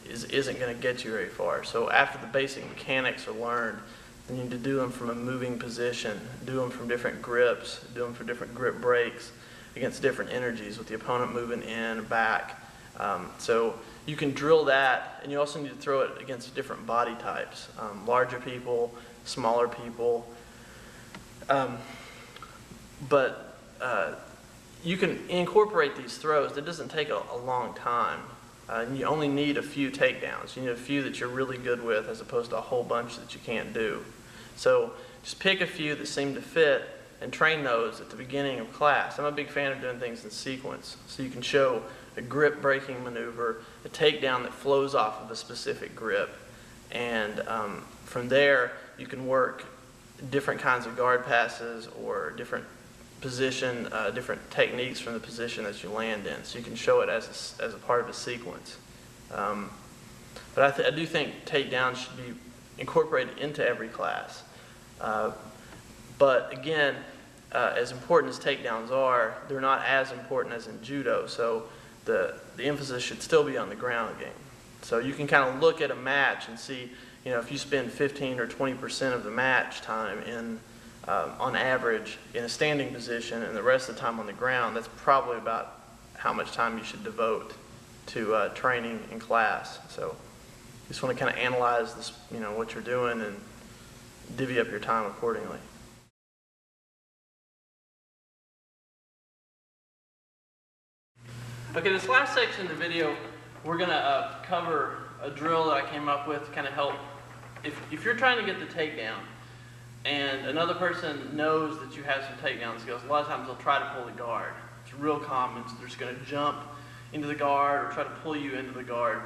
isn't going to get you very far. So after the basic mechanics are learned, you need to do them from a moving position, do them from different grips, do them for different grip breaks against different energies with the opponent moving in, back, So you can drill that, and you also need to throw it against different body types, larger people, smaller people. But you can incorporate these throws. It doesn't take a long time. You only need a few takedowns. You need a few that you're really good with as opposed to a whole bunch that you can't do. So just pick a few that seem to fit and train those at the beginning of class. I'm a big fan of doing things in sequence. So you can show a grip breaking maneuver, a takedown that flows off of a specific grip. And from there, you can work different kinds of guard passes or different different techniques from the position that you land in. So you can show it as a part of a sequence. But I do think takedowns should be incorporated into every class. But again, as important as takedowns are, they're not as important as in judo. So the emphasis should still be on the ground game. So you can kind of look at a match and see, if you spend 15 or 20% of the match time on average in a standing position and the rest of the time on the ground, that's probably about how much time you should devote to training in class. So you just want to kind of analyze this, what you're doing and divvy up your time accordingly. Okay, this last section of the video, we're going to cover a drill that I came up with to kind of help. If you're trying to get the takedown and another person knows that you have some takedown skills, a lot of times they'll try to pull the guard. It's real common. So they're just going to jump into the guard or try to pull you into the guard.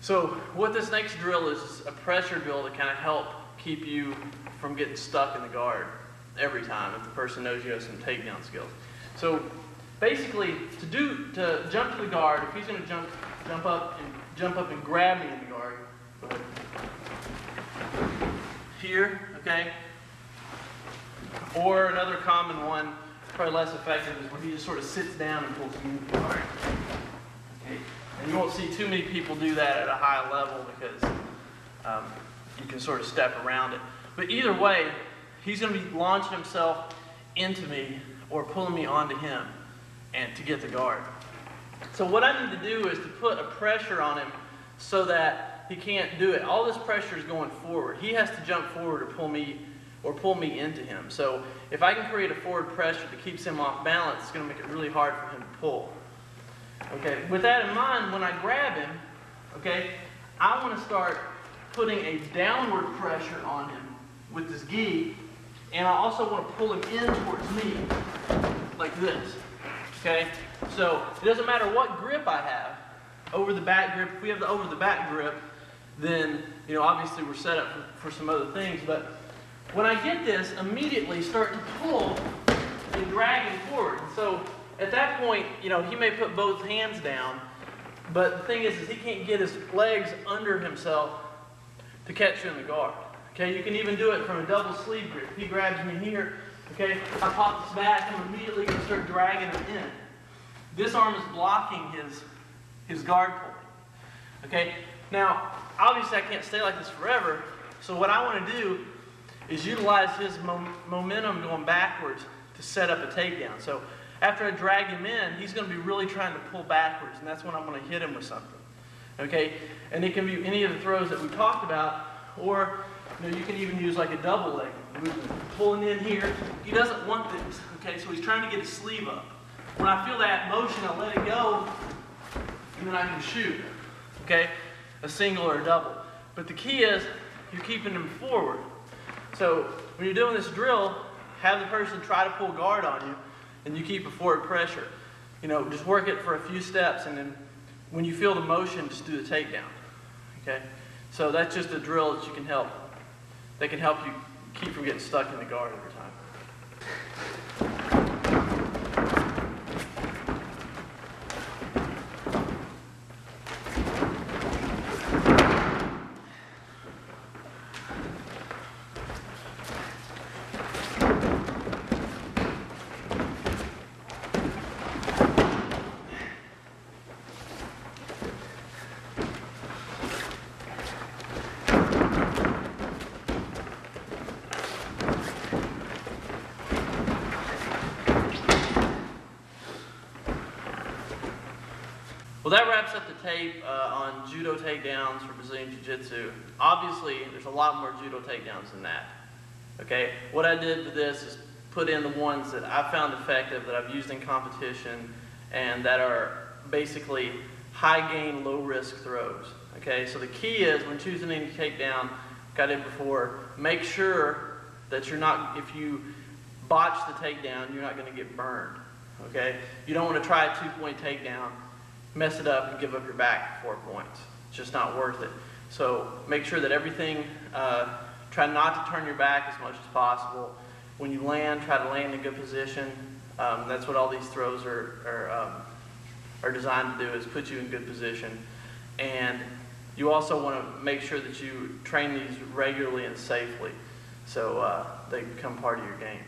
So what this next drill is a pressure drill to kind of help keep you from getting stuck in the guard every time if the person knows you have some takedown skills. So basically, to jump to the guard, if he's going to jump up and grab me in the guard, go ahead. Here, okay? Or another common one, probably less effective, is where he just sort of sits down and pulls me in the guard. Okay? And you won't see too many people do that at a high level because you can sort of step around it. But either way, he's going to be launching himself into me or pulling me onto him and to get the guard. So what I need to do is to put a pressure on him so that he can't do it. All this pressure is going forward. He has to jump forward or pull me into him. So if I can create a forward pressure that keeps him off balance, it's going to make it really hard for him to pull. Okay, with that in mind, when I grab him, okay, I want to start putting a downward pressure on him with this gi, and I also want to pull him in towards me, like this. Okay, so it doesn't matter what grip I have, over the back grip. If we have the over the back grip, then obviously we're set up for some other things. But when I get this, immediately start to pull and drag him forward. So at that point, he may put both hands down, but the thing is he can't get his legs under himself to catch you in the guard. Okay, you can even do it from a double sleeve grip. He grabs me here. Okay, I pop this back. I'm immediately going to start dragging him in. This arm is blocking his guard pulling. Okay, now obviously I can't stay like this forever. So what I want to do is utilize his momentum going backwards to set up a takedown. So after I drag him in, he's going to be really trying to pull backwards, and that's when I'm going to hit him with something. Okay, and it can be any of the throws that we talked about, or you can even use like a double leg movement, pulling in here. He doesn't want this. Okay, so he's trying to get his sleeve up. When I feel that motion, I let it go, and then I can shoot. Okay, a single or a double. But the key is you're keeping him forward. So when you're doing this drill, have the person try to pull guard on you, and you keep a forward pressure. Just work it for a few steps, and then when you feel the motion, just do the takedown. Okay, so that's just a drill that can help you keep from getting stuck in the guard over time. Well, that wraps up the tape on judo takedowns for Brazilian Jiu-Jitsu. Obviously, there's a lot more judo takedowns than that. Okay, what I did with this is put in the ones that I found effective, that I've used in competition, and that are basically high gain, low risk throws. Okay, so the key is when choosing any takedown, got in before, make sure that you're not, if you botch the takedown, you're not going to get burned. Okay, you don't want to try a 2-point takedown, mess it up, and give up your back for 4 points. It's just not worth it. So make sure that everything, try not to turn your back as much as possible. When you land, try to land in a good position. That's what all these throws are designed to do, is put you in good position. And you also want to make sure that you train these regularly and safely, so they become part of your game.